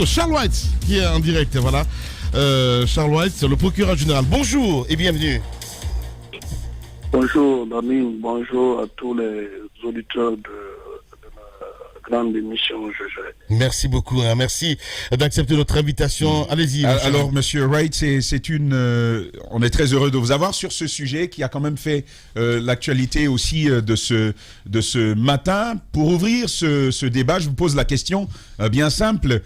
Charles White qui est en direct, voilà. Charles White, le procureur général. Bonjour et bienvenue. Bonjour Damine, bonjour à tous les auditeurs de la grande émission GG. Merci beaucoup, hein, merci d'accepter notre invitation. Allez-y. Alors, Monsieur Wright, on est très heureux de vous avoir sur ce sujet qui a quand même fait l'actualité aussi de ce matin. Pour ouvrir ce débat, je vous pose la question bien simple.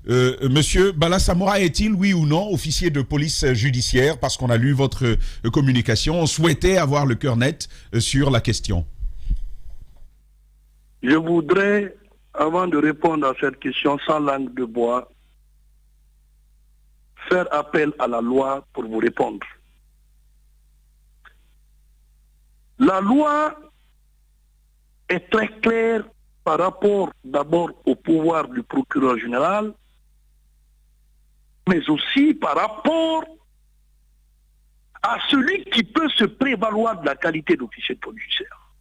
Monsieur Bala Samoura est-il, oui ou non, officier de police judiciaire? Parce qu'on a lu votre communication, on souhaitait avoir le cœur net sur la question. Je voudrais, avant de répondre à cette question sans langue de bois, faire appel à la loi pour vous répondre. La loi est très claire par rapport d'abord au pouvoir du procureur général, mais aussi par rapport à celui qui peut se prévaloir de la qualité d'officier de police judiciaire.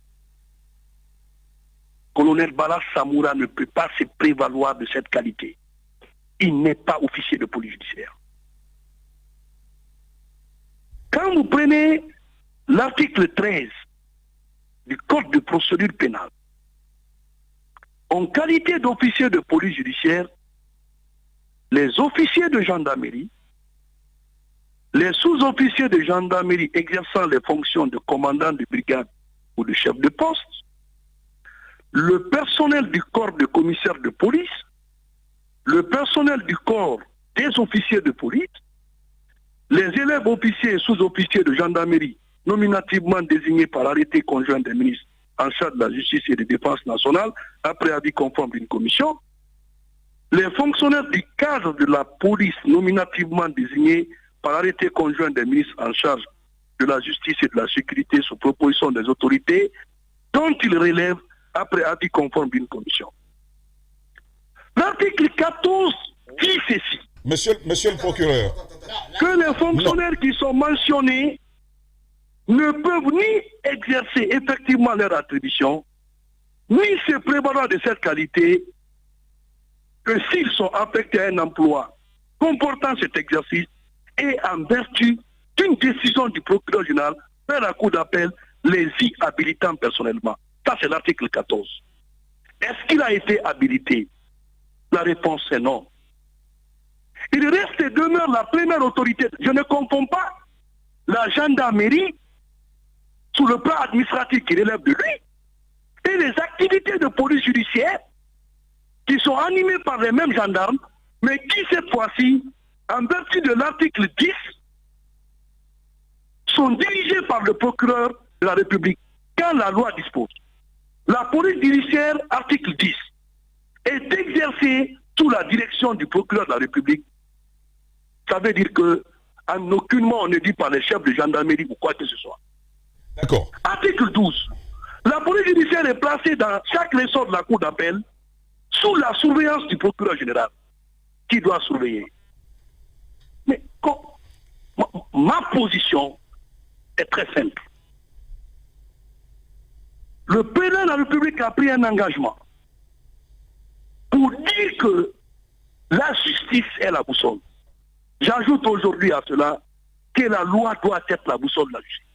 Colonel Bala Samoura ne peut pas se prévaloir de cette qualité. Il n'est pas officier de police judiciaire. Quand vous prenez l'article 13 du Code de procédure pénale, en qualité d'officier de police judiciaire, les officiers de gendarmerie, les sous-officiers de gendarmerie exerçant les fonctions de commandant de brigade ou de chef de poste, le personnel du corps de commissaire de police, le personnel du corps des officiers de police, les élèves officiers et sous-officiers de gendarmerie nominativement désignés par arrêté conjoint des ministres en charge de la justice et de défense nationale, après avis conforme d'une commission, les fonctionnaires du cadre de la police nominativement désignés par arrêté conjoint des ministres en charge de la justice et de la sécurité sous proposition des autorités dont ils relèvent après avis conforme d'une commission. L'article 14 dit ceci. Monsieur le procureur. Que les fonctionnaires qui sont mentionnés ne peuvent ni exercer effectivement leur attribution, ni se prévaloir de cette qualité que s'ils sont affectés à un emploi comportant cet exercice et en vertu d'une décision du procureur général vers la cour d'appel les y habilitant personnellement. Ça, c'est l'article 14. Est-ce qu'il a été habilité? La réponse est non. Il reste et demeure la première autorité. Je ne confonds pas la gendarmerie sous le plan administratif qui relève de lui et les activités de police judiciaire qui sont animées par les mêmes gendarmes, mais qui cette fois-ci, en vertu de l'article 10, sont dirigées par le procureur de la République quand la loi dispose. La police judiciaire, article 10, est exercée sous la direction du procureur de la République. Ça veut dire que en aucun moment on ne dit par les chefs de gendarmerie ou quoi que ce soit. D'accord. Article 12. La police judiciaire est placée dans chaque ressort de la cour d'appel sous la surveillance du procureur général qui doit surveiller. Mais ma position est très simple. Le président de la République a pris un engagement pour dire que la justice est la boussole. J'ajoute aujourd'hui à cela que la loi doit être la boussole de la justice.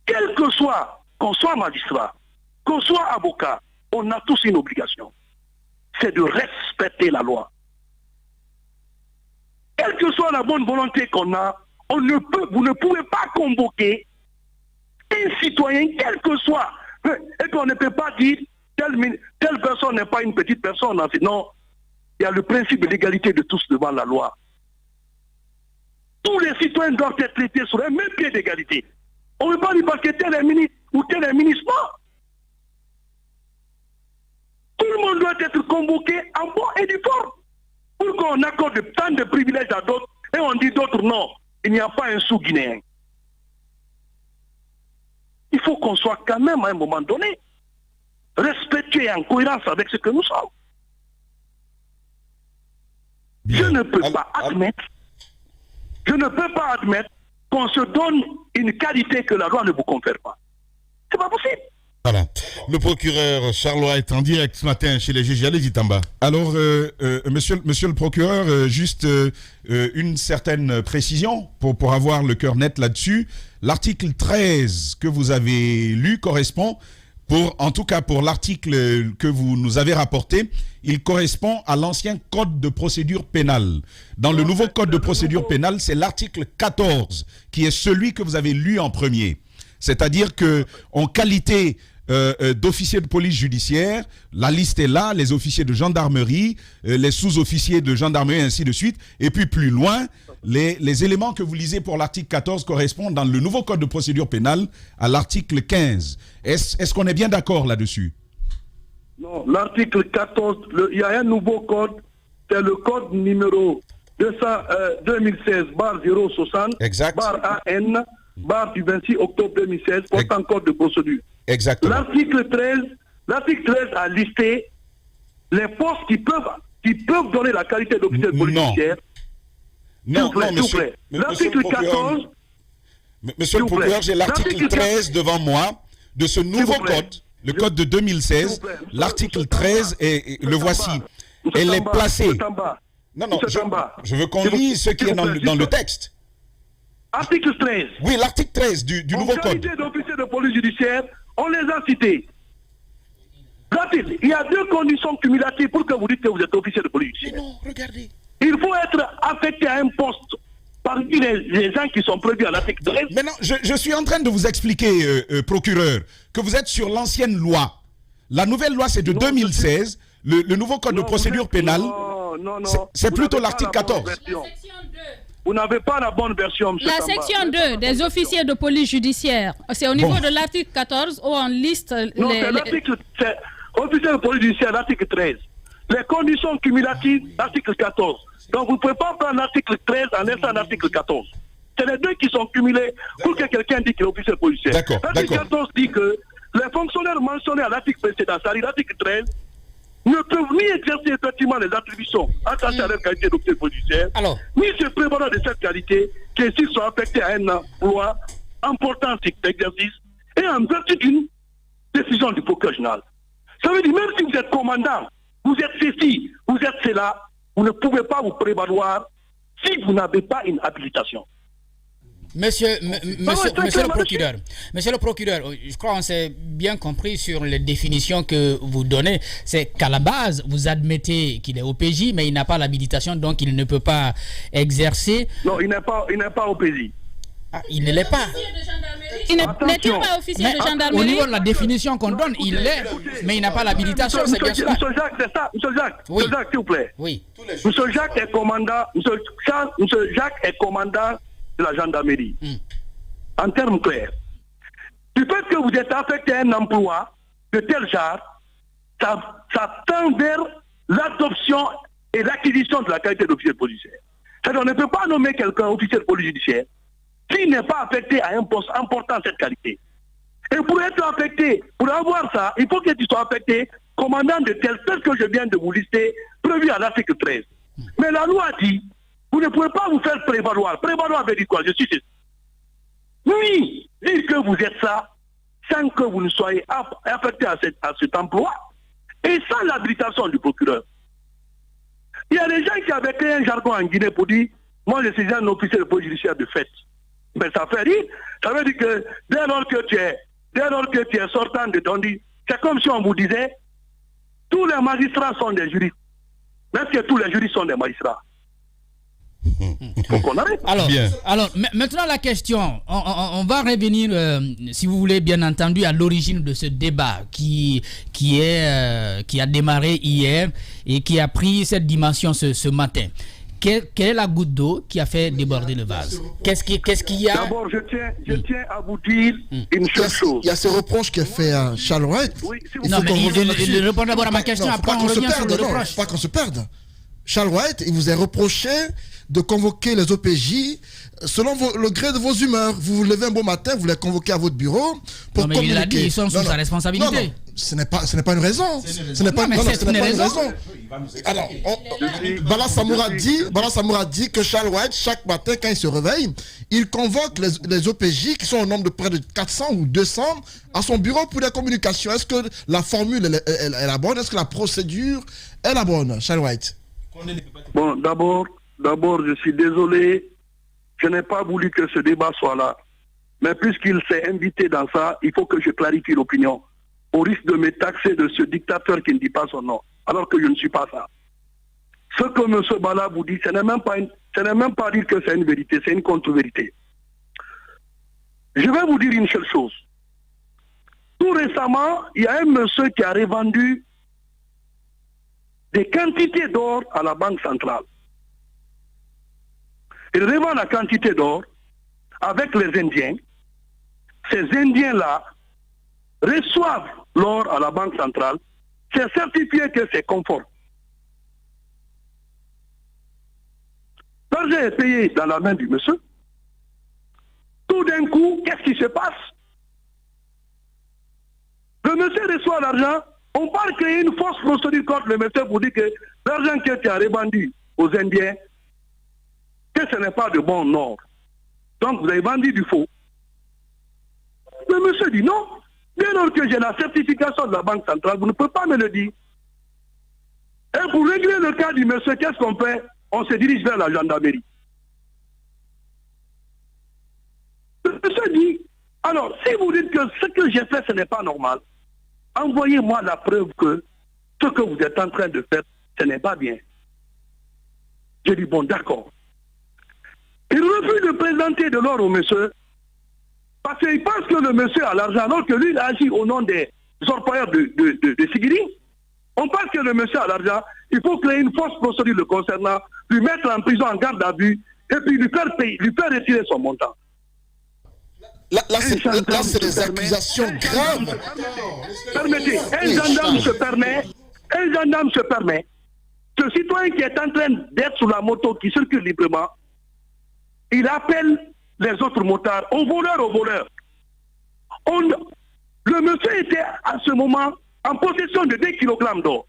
Quel que soit, qu'on soit magistrat, qu'on soit avocat, on a tous une obligation. C'est de respecter la loi. Quelle que soit la bonne volonté qu'on a, vous ne pouvez pas convoquer un citoyen, quel que soit, et qu'on ne peut pas dire telle personne n'est pas une petite personne. Non, il y a le principe de l'égalité de tous devant la loi. Tous les citoyens doivent être traités sur un même pied d'égalité. On ne peut pas dire parce que tel est ministre ou tel est ministre, non. Tout le monde doit être convoqué en bon et due forme. Pour qu'on accorde tant de privilèges à d'autres et on dit d'autres non. Il n'y a pas un sou guinéen. Il faut qu'on soit quand même à un moment donné respectueux et en cohérence avec ce que nous sommes. Je ne peux pas admettre qu'on se donne une qualité que la loi ne vous confère pas. C'est pas possible. Voilà. Le procureur Charles White en direct ce matin chez les GG. Allez-y, Tamba. Alors, monsieur le procureur, juste une certaine précision pour avoir le cœur net là-dessus. L'article 13 que vous avez lu correspond, en tout cas pour l'article que vous nous avez rapporté, il correspond à l'ancien code de procédure pénale. Dans le nouveau code de procédure pénale, c'est l'article 14 qui est celui que vous avez lu en premier. C'est-à-dire que en qualité d'officiers de police judiciaire, la liste est là, les officiers de gendarmerie, les sous-officiers de gendarmerie, ainsi de suite. Et puis plus loin, les éléments que vous lisez pour l'article 14 correspondent dans le nouveau code de procédure pénale à l'article 15. Est-ce qu'on est bien d'accord là-dessus? Non, l'article 14, il y a un nouveau code, c'est le code numéro 2016-060, Exact. AN, du 26 octobre 2016, portant code de procédure. Exactement. L'article 13 a listé les postes qui peuvent donner la qualité d'officier de police judiciaire. Non, monsieur. L'article 14. Monsieur le procureur, j'ai l'article 13 devant moi de ce nouveau code, le code de 2016. L'article 13, le voici. Elle est placée. Non, je veux qu'on lise ce qui est dans le texte. Article 13. Oui, l'article 13 du nouveau code. En qualité d'officier de police judiciaire, on les a cités. Il y a deux conditions cumulatives pour que vous dites que vous êtes officier de police judiciaire. Non, regardez. Il faut être affecté à un poste parmi les gens qui sont prévus à l'article 13. Maintenant, je suis en train de vous expliquer, procureur, que vous êtes sur l'ancienne loi. La nouvelle loi, c'est de 2016. Le nouveau code de procédure pénale, c'est plutôt l'article 14. Vous n'avez pas la bonne version, monsieur La Tamba. section 2 des officiers de police judiciaire, c'est au niveau de l'article 14 où on liste Non, c'est l'article... Officier de police judiciaire, l'article 13. Les conditions cumulatives, l'article 14. Donc vous ne pouvez pas prendre l'article 13 en laissant l'article 14. C'est les deux qui sont cumulés pour que quelqu'un dise qu'il est officier de police judiciaire. L'article 14 dit que les fonctionnaires mentionnés à l'article précédent, c'est-à-dire l'article 13, ne peuvent ni exercer effectivement les attributions attachées à leur qualité d'officier de police judiciaire, ni se prévaloir de cette qualité, que s'ils sont affectés à un emploi important cet exercice, et en vertu d'une décision du procureur général. Ça veut dire, même si vous êtes commandant, vous êtes ceci, vous êtes cela, vous ne pouvez pas vous prévaloir si vous n'avez pas une habilitation. Monsieur le procureur, je crois qu'on s'est bien compris sur les définitions que vous donnez. C'est qu'à la base, vous admettez qu'il est OPJ, mais il n'a pas l'habilitation, donc il ne peut pas exercer. Non, il n'est pas OPJ. Ah, il ne l'est pas. Il n'est-il pas officier de gendarmerie? Au niveau de la définition qu'on donne, il l'est, mais il n'a pas l'habilitation, c'est bien cela. Monsieur Jacques, c'est ça, Monsieur Jacques, oui. Monsieur Jacques, s'il vous plaît. Oui. Monsieur Jacques est commandant, Monsieur Jacques est commandant de la gendarmerie. En termes clairs. Du fait que vous êtes affecté à un emploi de tel genre, ça tend vers l'adoption et l'acquisition de la qualité d'officier de police judiciaire. C'est-à-dire qu'on ne peut pas nommer quelqu'un officier de police judiciaire qui n'est pas affecté à un poste important de cette qualité. Et pour être affecté, pour avoir ça, il faut que tu sois affecté commandant de tel que je viens de vous lister, prévu à l'article 13. Mais la loi dit, vous ne pouvez pas vous faire prévaloir. Prévaloir veut dire quoi? Je suis... Oui, dire que vous êtes ça, sans que vous ne soyez affecté à cet emploi, et sans l'habilitation du procureur. Il y a des gens qui avaient créé un jargon en Guinée pour dire, moi je suis un officier de police judiciaire de fait. Mais ça fait rire. Ça veut dire que dès lors que tu es sortant de Dondi, c'est comme si on vous disait, tous les magistrats sont des juristes. Mais est-ce que tous les juristes sont des magistrats? Faut qu'on arrête. Alors, maintenant la question, on va revenir, si vous voulez, bien entendu, à l'origine de ce débat qui a démarré hier et qui a pris cette dimension ce matin. Quelle est la goutte d'eau qui a fait déborder le vase? Qu'est-ce qu'il y a? D'abord, je tiens à vous dire une seule chose. Il y a ce reproche qu'a fait Charles White. Oui, non, mais il répond d'abord à ma question, après on revient sur le reproche. Pas qu'on se perde. Charles White, il vous est reproché de convoquer les OPJ selon le gré de vos humeurs. Vous vous levez un beau matin, vous les convoquez à votre bureau pour non, mais communiquer. il a dit ils sont sous sa responsabilité. Non, ce n'est pas une raison. Ce n'est pas une raison. Alors, Bala Samoura dit que Charles White, chaque matin, quand il se réveille, il convoque les OPJ qui sont au nombre de près de 400 ou 200 à son bureau pour la communication. Est-ce que la formule est la bonne? Est-ce que la procédure est la bonne, Charles White? Bon, d'abord, je suis désolé. Je n'ai pas voulu que ce débat soit là. Mais puisqu'il s'est invité dans ça, il faut que je clarifie l'opinion. Au risque de me taxer de ce dictateur qui ne dit pas son nom. Alors que je ne suis pas ça. Ce que M. Bala vous dit, ce n'est même pas dire que c'est une vérité, c'est une contre-vérité. Je vais vous dire une seule chose. Tout récemment, il y a un monsieur qui a revendu des quantités d'or à la Banque centrale. Il revend la quantité d'or avec les Indiens. Ces Indiens-là reçoivent l'or à la Banque centrale. C'est certifié que c'est conforme. L'argent est payé dans la main du monsieur. Tout d'un coup, qu'est-ce qui se passe? Le monsieur reçoit l'argent. On parle créer une fausse procédure contre le monsieur pour dire que l'argent qui a revendu aux Indiens, que ce n'est pas de bon or. Donc vous avez vendu du faux. Le monsieur dit non. Dès lors que j'ai la certification de la Banque centrale, vous ne pouvez pas me le dire. Et pour régler le cas du monsieur, qu'est-ce qu'on fait? On se dirige vers la gendarmerie. Le monsieur dit, alors si vous dites que ce que j'ai fait, ce n'est pas normal, envoyez-moi la preuve que ce que vous êtes en train de faire, ce n'est pas bien. J'ai dit, bon, d'accord. Il refuse de présenter de l'or au monsieur parce qu'il pense que le monsieur a l'argent alors que lui, il agit au nom des orpailleurs de Sigiri. On pense que le monsieur a l'argent, il faut créer une fausse procédure le concernant, lui mettre en prison en garde à vue et puis lui faire retirer son montant. Là, c'est des accusations graves. Permettez, un gendarme se permet, ce citoyen qui est en train d'être sur la moto, qui circule librement, il appelle les autres motards, au voleur. Le monsieur était à ce moment en possession de 2 kg d'or.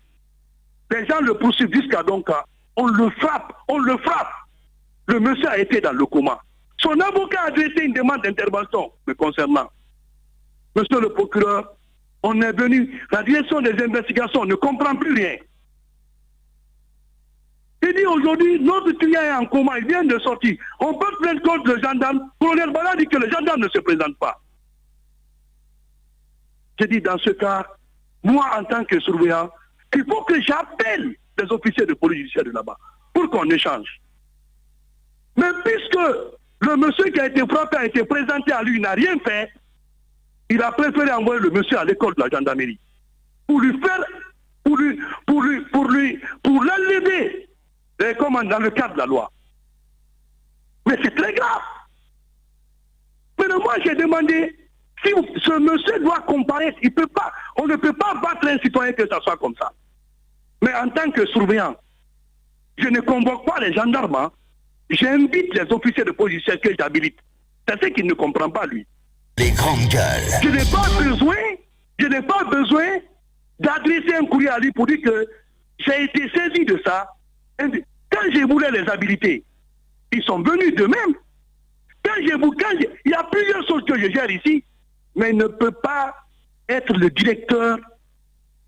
Les gens le poursuivent jusqu'à Donka. On le frappe. Le monsieur a été dans le coma. Son avocat a adressé une demande d'intervention me concernant. Monsieur le procureur, on est venu, la direction des investigations ne comprend plus rien. Il dit aujourd'hui, notre client est en coma, il vient de sortir. On peut plaindre contre le gendarme. Colonel Bala dit que le gendarme ne se présente pas. J'ai dit dans ce cas, moi en tant que surveillant, il faut que j'appelle les officiers de police judiciaire de là-bas pour qu'on échange. Mais puisque le monsieur qui a été frappé a été présenté à lui, il n'a rien fait, il a préféré envoyer le monsieur à l'école de la gendarmerie pour lui faire, pour l'enlever. Comme dans le cadre de la loi. Mais c'est très grave. Mais moi j'ai demandé, si ce monsieur doit comparaître, on ne peut pas battre un citoyen que ça soit comme ça. Mais en tant que surveillant, je ne convoque pas les gendarmes, hein. J'invite les officiers de police que j'habilite. C'est ce qu'il ne comprend pas lui. Les grandes gueules. Je n'ai pas besoin d'adresser un courrier à lui pour dire que j'ai été saisi de ça. Quand je voulais les habiliter, ils sont venus d'eux-mêmes. Il y a plusieurs choses que je gère ici, mais il ne peut pas être le directeur,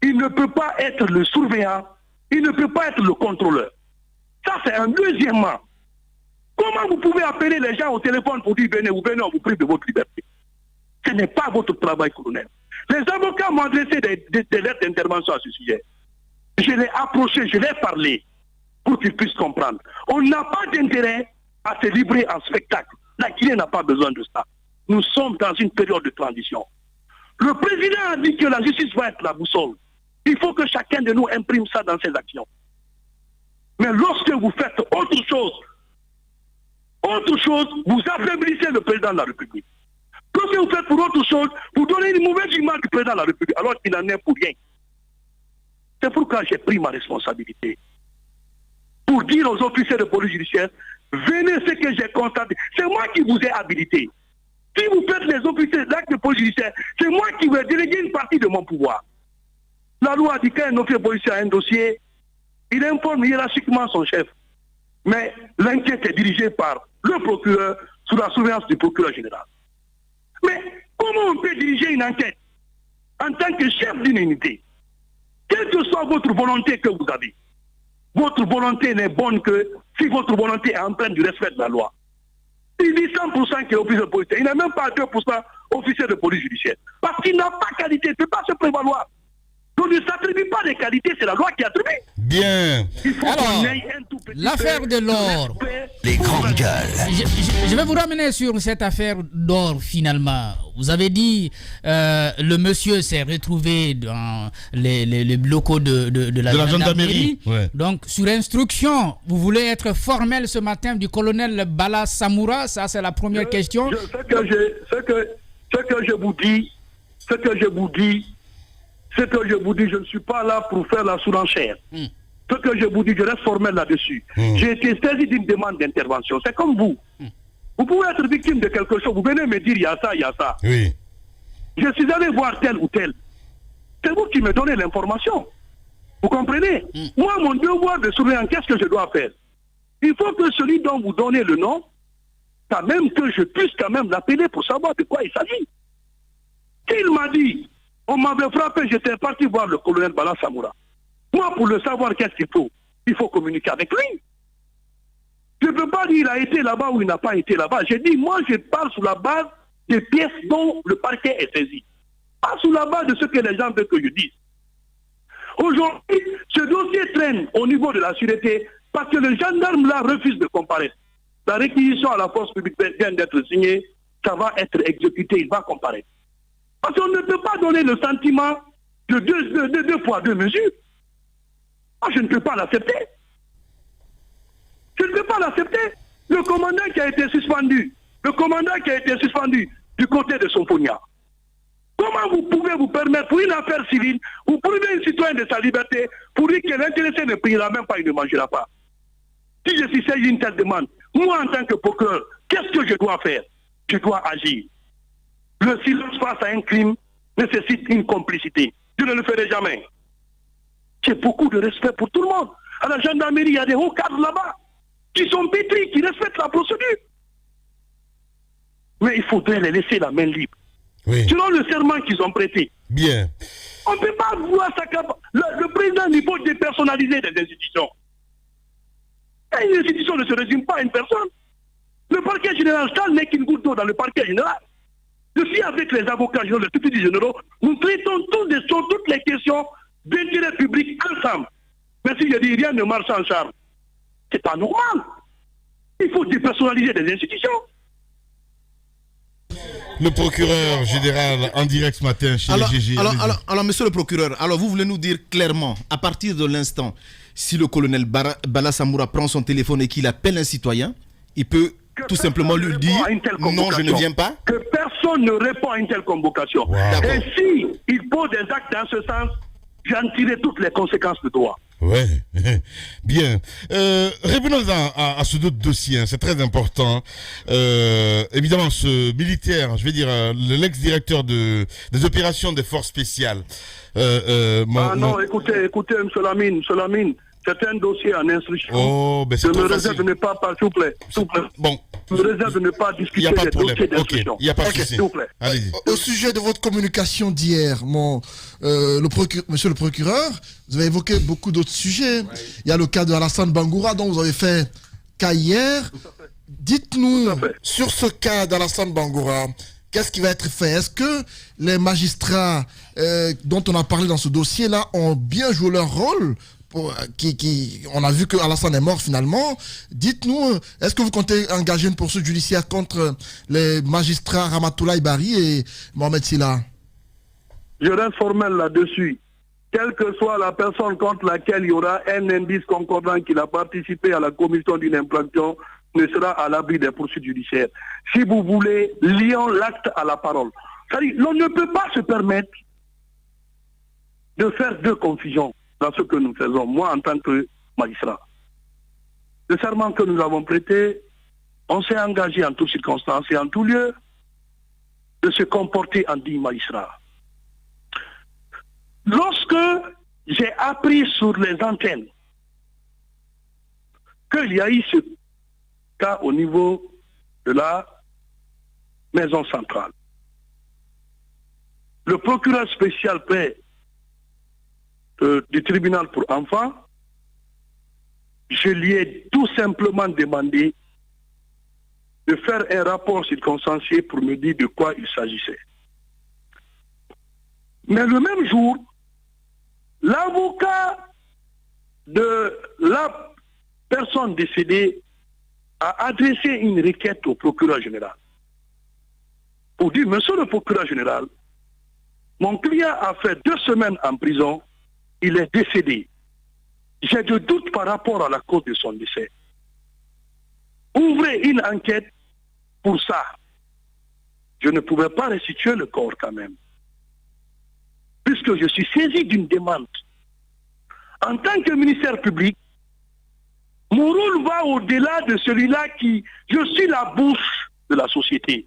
il ne peut pas être le surveillant, il ne peut pas être le contrôleur. Ça, c'est un deuxièmement. Comment vous pouvez appeler les gens au téléphone pour dire venez, on vous prive de votre liberté? Ce n'est pas votre travail, colonel. Les avocats m'ont adressé des lettres d'intervention à ce sujet. Je l'ai approché, je l'ai parlé pour qu'ils puissent comprendre. On n'a pas d'intérêt à se livrer en spectacle. La Guinée n'a pas besoin de ça. Nous sommes dans une période de transition. Le président a dit que la justice va être la boussole. Il faut que chacun de nous imprime ça dans ses actions. Mais lorsque vous faites autre chose, vous affaiblissez le président de la République. Lorsque vous faites pour autre chose, vous donnez une mauvaise image du président de la République, alors qu'il n'en est pour rien. C'est pourquoi j'ai pris ma responsabilité. pour dire aux officiers de police judiciaire, venez ce que j'ai constaté. C'est moi qui vous ai habilité. Si vous faites les officiers d'actes de police judiciaire, c'est moi qui vais déléguer une partie de mon pouvoir. La loi dit qu'un officier policier a un dossier, il informe hiérarchiquement son chef. Mais l'enquête est dirigée par le procureur sous la surveillance du procureur général. Mais comment on peut diriger une enquête en tant que chef d'une unité? Quelle que soit votre volonté que vous avez, votre volonté n'est bonne que si votre volonté est empreinte du respect de la loi. Il dit 100% qu'il est officier de police. Il n'est même pas 2% officier de police judiciaire. Parce qu'il n'a pas qualité, il ne peut pas se prévaloir. Donc il ne s'attribue pas des qualités, c'est la loi qui attribue. Bien. Il faut qu'on ait un tout petit l'affaire de l'or. Les grandes gueules. Je vais vous ramener sur cette affaire d'or finalement. Vous avez dit le monsieur s'est retrouvé dans les locaux de la gendarmerie. Ouais. Donc sur instruction, vous voulez être formel ce matin du colonel Bala Samoura. Ça c'est la première question. Ce que je vous dis, je ne suis pas là pour faire la surenchère. Ce que je vous dis, je reste formel là-dessus. J'ai été saisi d'une demande d'intervention. C'est comme vous. Vous pouvez être victime de quelque chose. Vous venez me dire, il y a ça, il y a ça. Oui. Je suis allé voir tel ou tel. C'est vous qui me donnez l'information. Vous comprenez? Moi, mon devoir de surveillant, qu'est-ce que je dois faire? Il faut que celui dont vous donnez le nom, quand même que je puisse quand même l'appeler pour savoir de quoi il s'agit. S'il m'a dit, on m'avait frappé, j'étais parti voir le colonel Bala Samoura. Moi, pour le savoir, qu'est-ce qu'il faut communiquer avec lui. Je ne peux pas dire qu'il a été là-bas ou il n'a pas été là-bas. J'ai dit, moi, je parle sur la base des pièces dont le parquet est saisi. Pas sur la base de ce que les gens veulent que je dise. Aujourd'hui, ce dossier traîne au niveau de la sûreté parce que le gendarme là refuse de comparaître. La réquisition à la force publique vient d'être signée, ça va être exécuté, il va comparaître. Parce qu'on ne peut pas donner le sentiment de deux poids, deux mesures. Moi, je ne peux pas l'accepter. Je ne peux pas l'accepter. Le commandant qui a été suspendu du côté de son poignard. Comment vous pouvez vous permettre, pour une affaire civile, vous privez un citoyen de sa liberté pour dire que l'intéressé ne payera même pas, il ne mangera pas? Si je suis saisi d'une telle demande, moi en tant que procureur, qu'est-ce que je dois faire? Je dois agir. Le silence face à un crime nécessite une complicité. Je ne le ferai jamais. J'ai beaucoup de respect pour tout le monde. À la gendarmerie, il y a des hauts cadres là-bas qui sont pétris, qui respectent la procédure. Mais il faudrait les laisser la main libre. Oui. Selon le serment qu'ils ont prêté. Bien. On ne peut pas vouloir le président, il faut dépersonnaliser des institutions. Et une institution ne se résume pas à une personne. Le parquet général, ça n'est qu'une goutte d'eau dans le parquet général. Je suis avec les avocats généraux, les députés généraux, nous traitons toutes les questions d'intérêt public ensemble. Mais si je dis rien ne marche en charme, c'est pas normal. Il faut dépersonnaliser des institutions. Le procureur général en direct ce matin chez les GG. Alors, monsieur le procureur, alors vous voulez nous dire clairement, à partir de l'instant, si le colonel Bala Samoura prend son téléphone et qu'il appelle un citoyen, il peut tout simplement lui dire non, je ne viens pas. Que personne ne répond à une telle convocation. Wow. Et si il pose des actes dans ce sens, j'en tirerai toutes les conséquences de droit. Ouais, bien. Revenons à ce autre dossier, hein, c'est très important. Évidemment, ce militaire, je vais dire l'ex-directeur des opérations des forces spéciales. Écoutez, M. Lamine, c'est un dossier en instruction. Oh, ben je me réserve de ne pas parler, s'il vous plaît. Bon. Je me réserve de ne pas discuter des dossiers d'instruction. Il n'y a pas de souci. S'il vous plaît. Allez-y. Au sujet de votre communication d'hier, monsieur le procureur, vous avez évoqué beaucoup d'autres sujets. Il y a le cas de Alassane Bangoura dont vous avez fait cas hier. Dites-nous, sur ce cas d'Alassane Bangoura, qu'est-ce qui va être fait? Est-ce que les magistrats dont on a parlé dans ce dossier-là ont bien joué leur rôle? On a vu que Alassane est mort finalement. Dites-nous, est-ce que vous comptez engager une poursuite judiciaire contre les magistrats Ramatoulaye Bari et Mohamed Silla? Je reste formel là-dessus. Quelle que soit la personne contre laquelle il y aura un indice concordant qu'il a participé à la commission d'une infraction, ne sera à l'abri des poursuites judiciaires. Si vous voulez, lions l'acte à la parole. C'est-à-dire, l'on ne peut pas se permettre de faire deux confusions dans ce que nous faisons, moi en tant que magistrat. le serment que nous avons prêté, on s'est engagé en toutes circonstances et en tout lieu de se comporter en digne magistrat. Lorsque j'ai appris sur les antennes qu'il y a eu ce cas au niveau de la maison centrale, le procureur spécial paix du tribunal pour enfants, je lui ai tout simplement demandé de faire un rapport circonstancié pour me dire de quoi il s'agissait. Mais le même jour, l'avocat de la personne décédée a adressé une requête au procureur général pour dire, monsieur le procureur général, mon client a fait 2 semaines en prison, il est décédé. J'ai des doutes par rapport à la cause de son décès. Ouvrez une enquête pour ça. Je ne pouvais pas restituer le corps quand même. Puisque je suis saisi d'une demande. En tant que ministère public, mon rôle va au-delà de celui-là qui... Je suis la bouche de la société.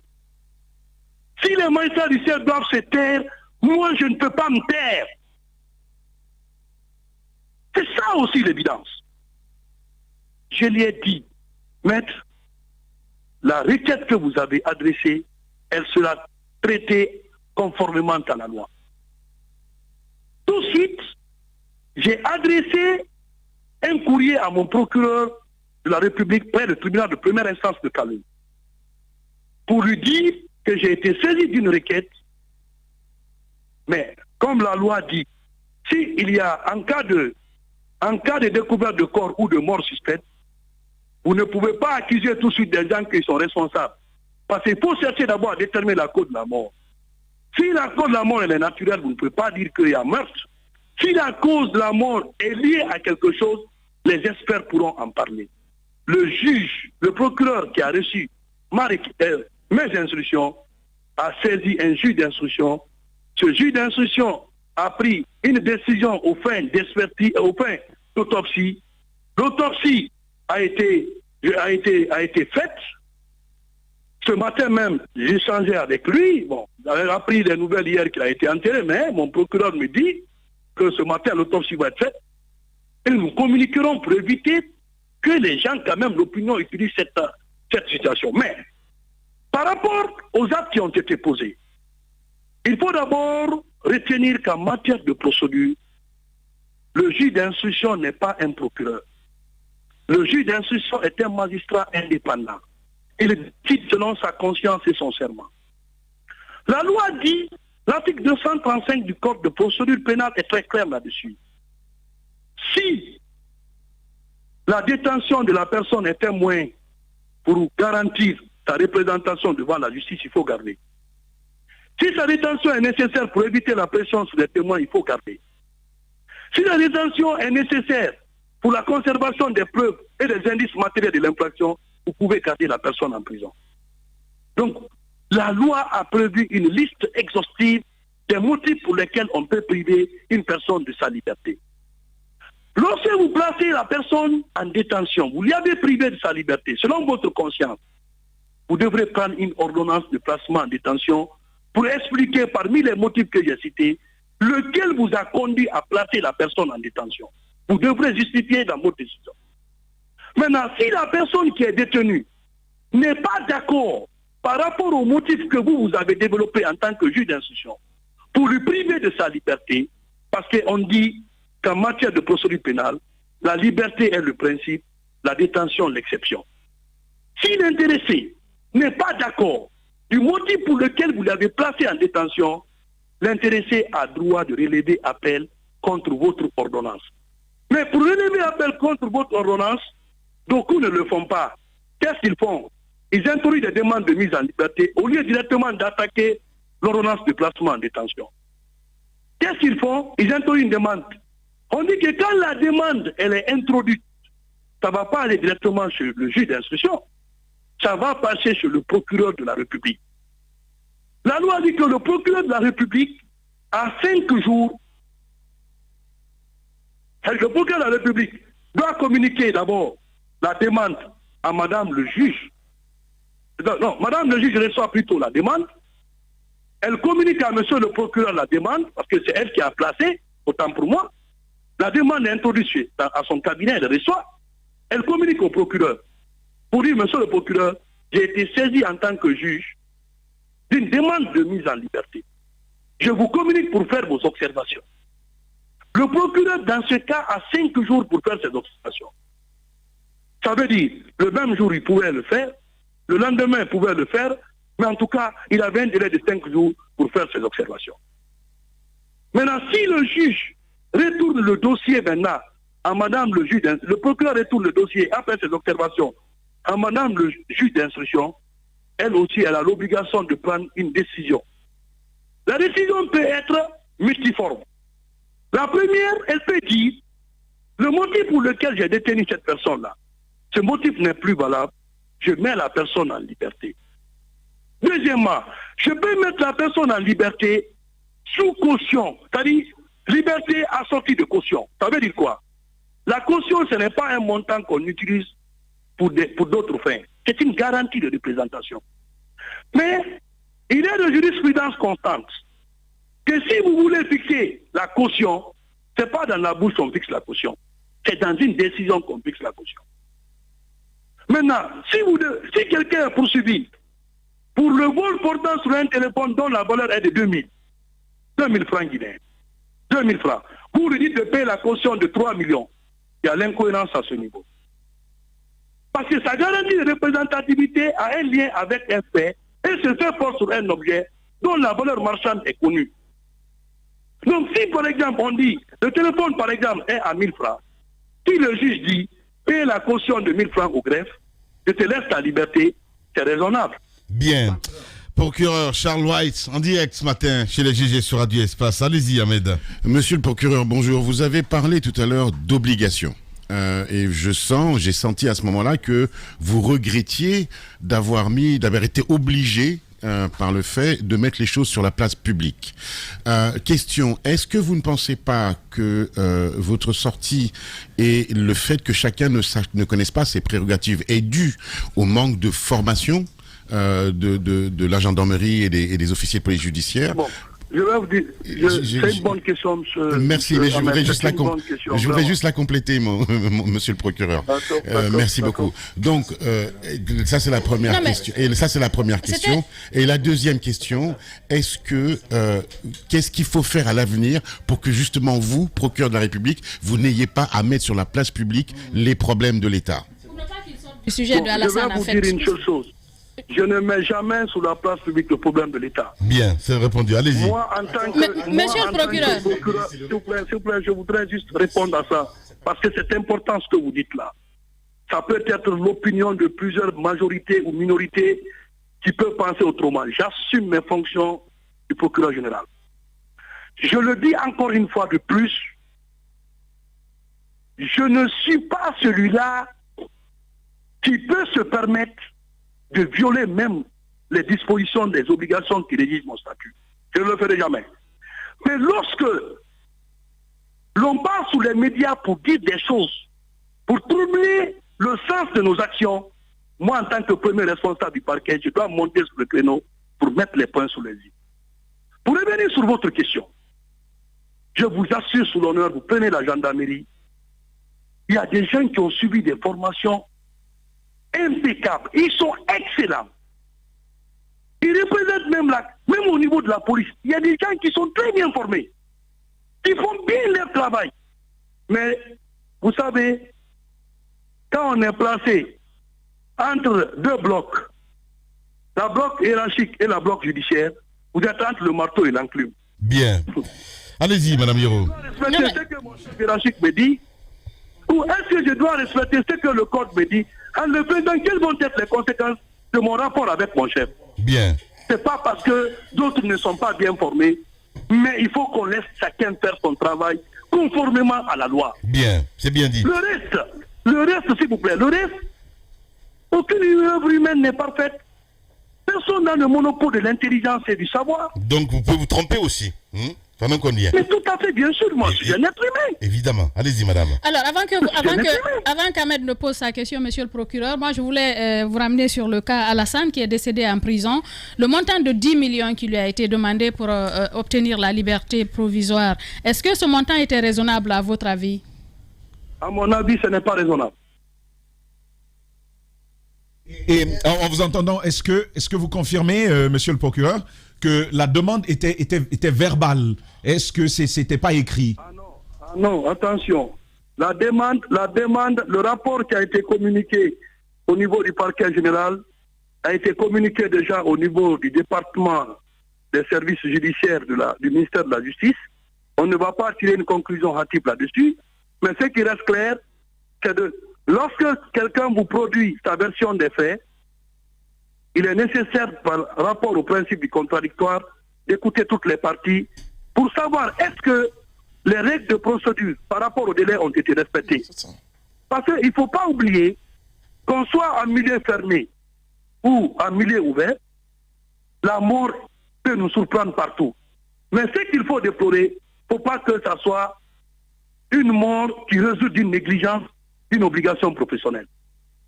Si les magistrats du ciel doivent se taire, moi je ne peux pas me taire. C'est ça aussi l'évidence. Je lui ai dit, maître, la requête que vous avez adressée, elle sera traitée conformément à la loi. Tout de suite, j'ai adressé un courrier à mon procureur de la République près du tribunal de première instance de Kalou pour lui dire que j'ai été saisi d'une requête, mais comme la loi dit, s'il y a en cas de découverte de corps ou de mort suspecte, vous ne pouvez pas accuser tout de suite des gens qui sont responsables. Parce qu'il faut chercher d'abord à déterminer la cause de la mort. Si la cause de la mort elle est naturelle, vous ne pouvez pas dire qu'il y a meurtre. Si la cause de la mort est liée à quelque chose, les experts pourront en parler. Le juge, le procureur qui a reçu mes instructions, a saisi un juge d'instruction. Ce juge d'instruction a pris une décision aux fins d'expertise, aux fins d'autopsie. L'autopsie a été faite. Ce matin même, j'ai échangé avec lui. Bon, j'avais appris des nouvelles hier qu'il a été enterré, mais mon procureur me dit que ce matin, l'autopsie va être faite. Et nous communiquerons pour éviter que les gens, quand même, l'opinion utilise cette situation. Mais, par rapport aux actes qui ont été posés, il faut d'abord retenir qu'en matière de procédure, le juge d'instruction n'est pas un procureur. Le juge d'instruction est un magistrat indépendant. Il décide selon sa conscience et son serment. La loi dit, l'article 235 du Code de procédure pénale est très clair là-dessus. Si la détention de la personne est un moyen pour garantir sa représentation devant la justice, il faut garder. Si sa détention est nécessaire pour éviter la pression sur les témoins, il faut garder. Si la détention est nécessaire pour la conservation des preuves et des indices matériels de l'infraction, vous pouvez garder la personne en prison. Donc, la loi a prévu une liste exhaustive des motifs pour lesquels on peut priver une personne de sa liberté. Lorsque vous placez la personne en détention, vous lui avez privé de sa liberté, selon votre conscience, vous devrez prendre une ordonnance de placement en détention pour expliquer parmi les motifs que j'ai cités, lequel vous a conduit à placer la personne en détention. Vous devrez justifier dans votre décision. Maintenant, si la personne qui est détenue n'est pas d'accord par rapport aux motifs que vous avez développés en tant que juge d'instruction, pour lui priver de sa liberté, parce qu'on dit qu'en matière de procédure pénale, la liberté est le principe, la détention l'exception. Si l'intéressé n'est pas d'accord du motif pour lequel vous l'avez placé en détention, l'intéressé a droit de relever appel contre votre ordonnance. Mais pour relever appel contre votre ordonnance, beaucoup ne le font pas. Qu'est-ce qu'ils font? Ils introduisent des demandes de mise en liberté au lieu directement d'attaquer l'ordonnance de placement en détention. Qu'est-ce qu'ils font? Ils introduisent une demande. On dit que quand la demande elle est introduite, ça ne va pas aller directement chez le juge d'instruction. Ça va passer chez le procureur de la République. La loi dit que le procureur de la République a 5 jours. Le procureur de la République doit communiquer d'abord la demande à madame le juge. Non, madame le juge reçoit plutôt la demande. Elle communique à monsieur le procureur la demande, parce que c'est elle qui a placé, autant pour moi. La demande est introduite à son cabinet, elle reçoit. Elle communique au procureur pour dire, monsieur le procureur, j'ai été saisi en tant que juge d'une demande de mise en liberté. Je vous communique pour faire vos observations. Le procureur, dans ce cas, a 5 jours pour faire ses observations. Ça veut dire, le même jour, il pouvait le faire, le lendemain, il pouvait le faire, mais en tout cas, il avait un délai de 5 jours pour faire ses observations. Maintenant, si le juge retourne le dossier maintenant à madame le juge, le procureur retourne le dossier après ses observations à madame le juge d'instruction, elle aussi, elle a l'obligation de prendre une décision. La décision peut être multiforme. La première, elle peut dire, le motif pour lequel j'ai détenu cette personne-là, ce motif n'est plus valable, je mets la personne en liberté. Deuxièmement, je peux mettre la personne en liberté sous caution, c'est-à-dire liberté assortie de caution. Ça veut dire quoi? La caution, ce n'est pas un montant qu'on utilise pour d'autres fins. C'est une garantie de représentation. Mais il est de jurisprudence constante que si vous voulez fixer la caution, ce n'est pas dans la bouche qu'on fixe la caution. C'est dans une décision qu'on fixe la caution. Maintenant, si quelqu'un est poursuivi pour le vol portant sur un téléphone dont la valeur est de 2000 francs guinéens, 2000 francs, vous lui dites de payer la caution de 3 millions, il y a l'incohérence à ce niveau. Parce que sa garantie de représentativité a un lien avec un fait et se fait fort sur un objet dont la valeur marchande est connue. Donc si par exemple on dit, le téléphone par exemple est à 1000 francs, si le juge dit, paye la caution de 1000 francs au greffe, je te laisse ta liberté, c'est raisonnable. Bien. Procureur Charles White, en direct ce matin chez les juges sur Radio Espace. Allez-y, Ahmed. Monsieur le procureur, bonjour. Vous avez parlé tout à l'heure d'obligation. Et j'ai senti à ce moment-là que vous regrettiez d'avoir été obligé par le fait de mettre les choses sur la place publique. Question, est-ce que vous ne pensez pas que votre sortie et le fait que chacun ne connaisse pas ses prérogatives est dû au manque de formation de la gendarmerie et des officiers de police judiciaire? Bon, je vais vous dire, c'est une bonne question, monsieur. Merci, mais je voudrais juste la compléter, monsieur le procureur. Merci beaucoup. Donc, ça c'est la première question. Et ça c'est la première question. Et la deuxième question, qu'est-ce qu'il faut faire à l'avenir pour que justement vous, procureur de la République, vous n'ayez pas à mettre sur la place publique les problèmes de l'État? Le sujet de Alassane, je vais vous dire une seule chose. Je ne mets jamais sur la place publique le problème de l'État. Bien, c'est répondu. Allez-y. Moi, en tant que Monsieur le procureur, s'il vous plaît, je voudrais juste répondre à ça. Parce que c'est important ce que vous dites là. Ça peut être l'opinion de plusieurs majorités ou minorités qui peuvent penser autrement. J'assume mes fonctions du procureur général. Je le dis encore une fois de plus, je ne suis pas celui-là qui peut se permettre de violer même les dispositions des obligations qui régissent mon statut. Je ne le ferai jamais. Mais lorsque l'on part sous les médias pour dire des choses, pour troubler le sens de nos actions, moi en tant que premier responsable du parquet, je dois monter sur le créneau pour mettre les points sur les i. Pour revenir sur votre question, je vous assure sous l'honneur, vous prenez la gendarmerie, il y a des gens qui ont suivi des formations impeccables. Ils sont excellents. Ils représentent même au niveau de la police. Il y a des gens qui sont très bien formés. Ils font bien leur travail. Mais, vous savez, quand on est placé entre deux blocs, la bloc hiérarchique et la bloc judiciaire, vous êtes entre le marteau et l'enclume. Bien. Allez-y, Madame Hiro. Je dois respecter ce que mon chef hiérarchique me dit, ou est-ce que je dois respecter ce que le code me dit, en le faisant, quelles vont être les conséquences de mon rapport avec mon chef? Bien. C'est pas parce que d'autres ne sont pas bien formés, mais il faut qu'on laisse chacun faire son travail conformément à la loi. Bien, c'est bien dit. Le reste, s'il vous plaît, aucune œuvre humaine n'est parfaite. Personne n'a le monopole de l'intelligence et du savoir. Donc vous pouvez vous tromper aussi. Pendant qu'on y est. Mais tout à fait, bien sûr, moi, je suis un être humain. Évidemment. Allez-y, madame. Alors, avant qu'Ahmed ne pose sa question, monsieur le procureur, moi, je voulais vous ramener sur le cas Alassane qui est décédé en prison. Le montant de 10 millions qui lui a été demandé pour obtenir la liberté provisoire, est-ce que ce montant était raisonnable à votre avis? À mon avis, ce n'est pas raisonnable. Et en vous entendant, est-ce que vous confirmez, monsieur le procureur, que la demande était verbale? Est-ce que c'était pas écrit? Ah non, attention. La demande, le rapport qui a été communiqué au niveau du parquet général a été communiqué déjà au niveau du département des services judiciaires du ministère de la Justice. On ne va pas tirer une conclusion hâtive là-dessus, mais ce qui reste clair, c'est lorsque quelqu'un vous produit sa version des faits, il est nécessaire, par rapport au principe du contradictoire, d'écouter toutes les parties pour savoir est-ce que les règles de procédure par rapport au délai ont été respectées. Parce qu'il ne faut pas oublier qu'on soit en milieu fermé ou en milieu ouvert, la mort peut nous surprendre partout. Mais ce qu'il faut déplorer, il ne faut pas que ça soit une mort qui résulte d'une négligence, d'une obligation professionnelle.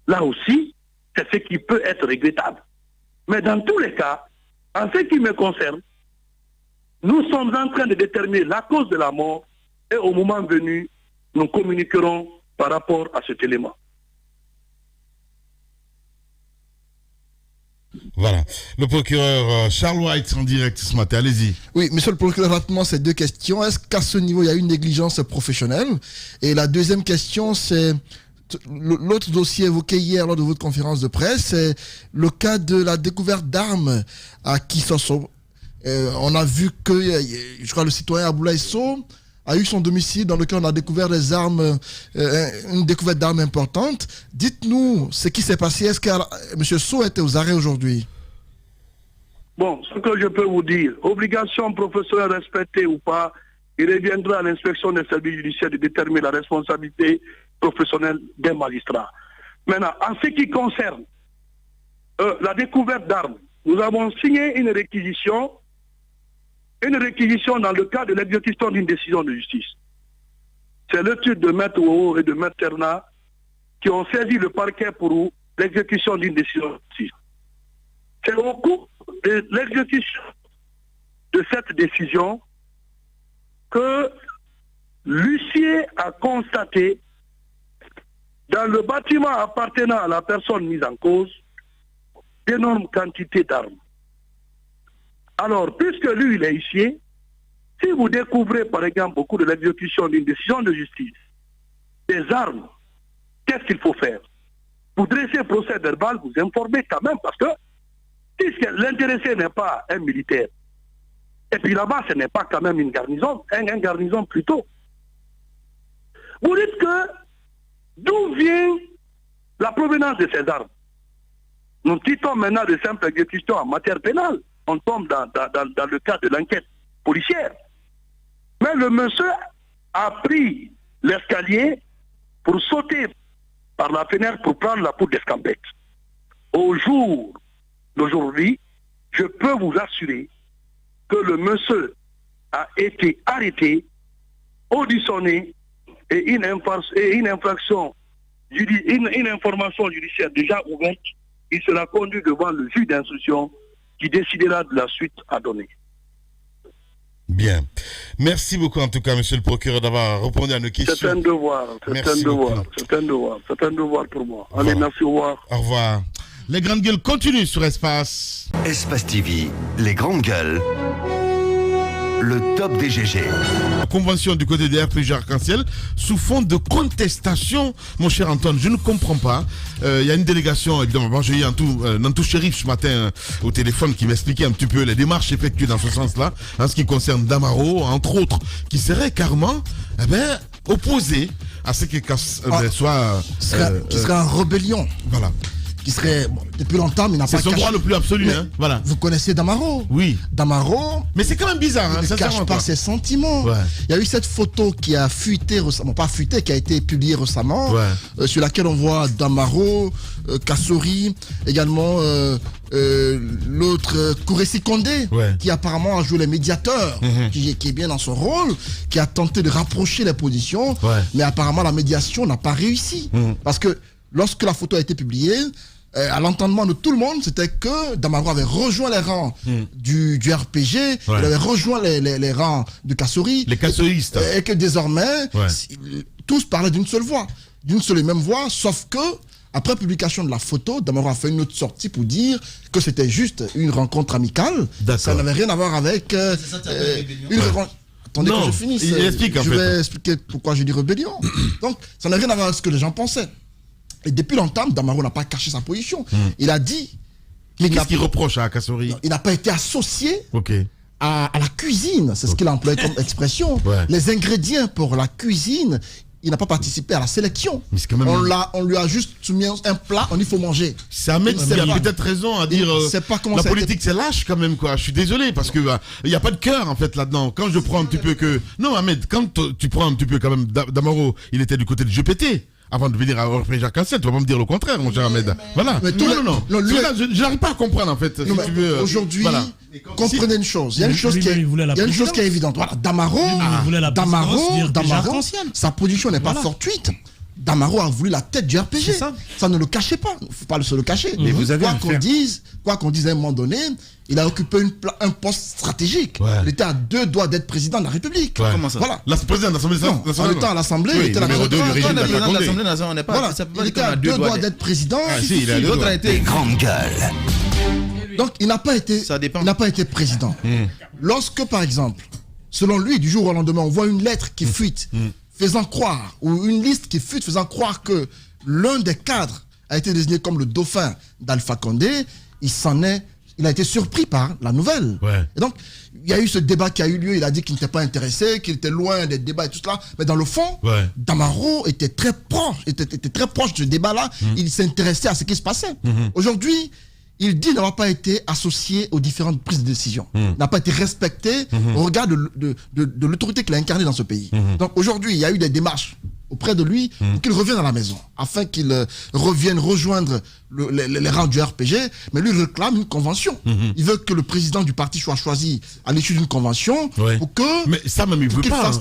Là aussi, c'est ce qui peut être regrettable. Mais dans tous les cas, en ce qui me concerne, nous sommes en train de déterminer la cause de la mort et au moment venu, nous communiquerons par rapport à cet élément. Voilà. Le procureur Charles White en direct ce matin. Allez-y. Oui, monsieur le procureur, rapidement, ces deux questions. Est-ce qu'à ce niveau, il y a une négligence professionnelle? Et la deuxième question, c'est l'autre dossier évoqué hier lors de votre conférence de presse, c'est le cas de la découverte d'armes à Kisosso. On a vu que, je crois, le citoyen Aboulaye Sow a eu son domicile dans lequel on a découvert des armes, une découverte d'armes importante. Dites-nous ce qui s'est passé. Est-ce que M. Sow était aux arrêts aujourd'hui? Bon, ce que je peux vous dire, obligation professionnelle respectée ou pas, il reviendra à l'inspection des services judiciaires de déterminer la responsabilité professionnelle des magistrats. Maintenant, en ce qui concerne la découverte d'armes, nous avons signé une réquisition dans le cadre de l'exécution d'une décision de justice. C'est l'étude de Maître Ouo et de Maître Terna qui ont saisi le parquet pour l'exécution d'une décision de justice. C'est au cours de l'exécution de cette décision que l'huissier a constaté dans le bâtiment appartenant à la personne mise en cause d'énormes quantités d'armes. Alors, puisque lui, il est huissier, si vous découvrez, par exemple, au cours de l'exécution d'une décision de justice, des armes, qu'est-ce qu'il faut faire? Vous dressez procès verbal, vous informez quand même, parce que puisque l'intéressé n'est pas un militaire, et puis là-bas, ce n'est pas quand même une garnison, un garnison plutôt. Vous dites que d'où vient la provenance de ces armes? Nous quittons maintenant de simples exécutions en matière pénale. On tombe dans le cadre de l'enquête policière. Mais le monsieur a pris l'escalier pour sauter par la fenêtre pour prendre la poudre d'escampette. Au jour d'aujourd'hui, je peux vous assurer que le monsieur a été arrêté, auditionné et une information judiciaire déjà ouverte, il sera conduit devant le juge d'instruction qui décidera de la suite à donner. Bien. Merci beaucoup en tout cas, monsieur le procureur, d'avoir répondu à nos questions. C'est un devoir, c'est un devoir pour moi. Allez, voilà. Merci, au revoir. Au revoir. Les grandes gueules continuent sur Espace. Espace TV, les grandes gueules. Le top des GG. La convention du côté des RPG Arc-en-Ciel sous fond de contestation, mon cher Antoine, je ne comprends pas. Il y a une délégation, évidemment, moi j'ai eu Nantou Chérif ce matin au téléphone qui m'expliquait un petit peu les démarches effectuées dans ce sens-là, en ce qui concerne Damaro, entre autres, qui serait carrément opposé à ce qui soit... qui serait en rébellion. Voilà. qui serait, depuis longtemps, mais il n'a pas C'est son droit le plus absolu, hein. Voilà. Vous connaissez Damaro? Oui. Damaro. Mais c'est quand même bizarre, hein, Il ne cache pas ses sentiments. Ouais. Il y a eu cette photo qui a fuité récemment, pas fuité, qui a été publiée récemment, sur laquelle on voit Damaro, Kassori, également l'autre Kouressi Kondé, qui apparemment a joué le médiateur, qui est bien dans son rôle, qui a tenté de rapprocher les positions, mais apparemment la médiation n'a pas réussi. Parce que lorsque la photo a été publiée, à l'entendement de tout le monde, c'était que Damaro avait rejoint les rangs du RPG, il avait rejoint les rangs de Kassori. Les Kassoristes. Et que désormais, tous parlaient d'une seule voix, d'une seule et même voix, sauf que, après publication de la photo, Damaro a fait une autre sortie pour dire que c'était juste une rencontre amicale. Ça n'avait rien à voir avec une rencontre. Attendez que je finisse. Je vais expliquer pourquoi je dis rébellion. Donc, ça n'a rien à voir avec ce que les gens pensaient. Et depuis longtemps, Damaro n'a pas caché sa position. Il a dit... Mais qu'est-ce qu'il reproche à Kassori? Il n'a pas été associé à la cuisine. C'est ce qu'il a employé comme expression. Les ingrédients pour la cuisine, il n'a pas participé à la sélection. Mais quand même... on lui a juste soumis un plat, il faut manger. C'est un mec qui a peut-être raison à dire la politique c'est lâche quand même quoi. Je suis désolé parce que il n'y a pas de cœur en fait là-dedans. Quand je prends un petit peu que... Non Ahmed, quand tu prends un petit peu quand même Damaro, il était du côté du GPT. Avant de venir à RPG Cassette, tu vas pas me dire le contraire, mon cher Ahmed. Voilà. Non. Je n'arrive pas à comprendre, en fait. Aujourd'hui, comprenez une chose. Il y a une chose qui est évidente. Voilà, Damaro, sa position n'est pas fortuite. Damaro a voulu la tête du RPG. Ça ne le cachait pas. Il ne faut pas se le cacher. Mais vous avez quoi qu'on dise à un moment donné, il a occupé un poste stratégique. Il était à 2 doigts d'être président de la République. Comment ça? Voilà. Président de l'Assemblée nationale. En étant à l'Assemblée, il était numéro 2 du régime de l'Assemblée nationale. Il était à 2 doigts d'être président. L'autre a été grande gueule. Donc il n'a pas été président. Lorsque, par exemple, selon lui, du jour au lendemain, on voit une lettre qui fuite, faisant croire, ou une liste qui fuite, faisant croire que l'un des cadres a été désigné comme le dauphin d'Alpha Condé, il a été surpris par la nouvelle. Et donc, il y a eu ce débat qui a eu lieu, il a dit qu'il n'était pas intéressé, qu'il était loin des débats et tout cela, mais dans le fond, Damaro était très proche de ce débat-là, il s'intéressait à ce qui se passait. Aujourd'hui, il dit n'avoir pas été associé aux différentes prises de décision, n'a pas été respecté au regard de l'autorité qu'il a incarnée dans ce pays. Donc aujourd'hui, il y a eu des démarches auprès de lui pour qu'il revienne à la maison, afin qu'il revienne rejoindre les rangs du RPG, mais lui réclame une convention. Il veut que le président du parti soit choisi à l'issue d'une convention pour que... Mais ça même, il veut pas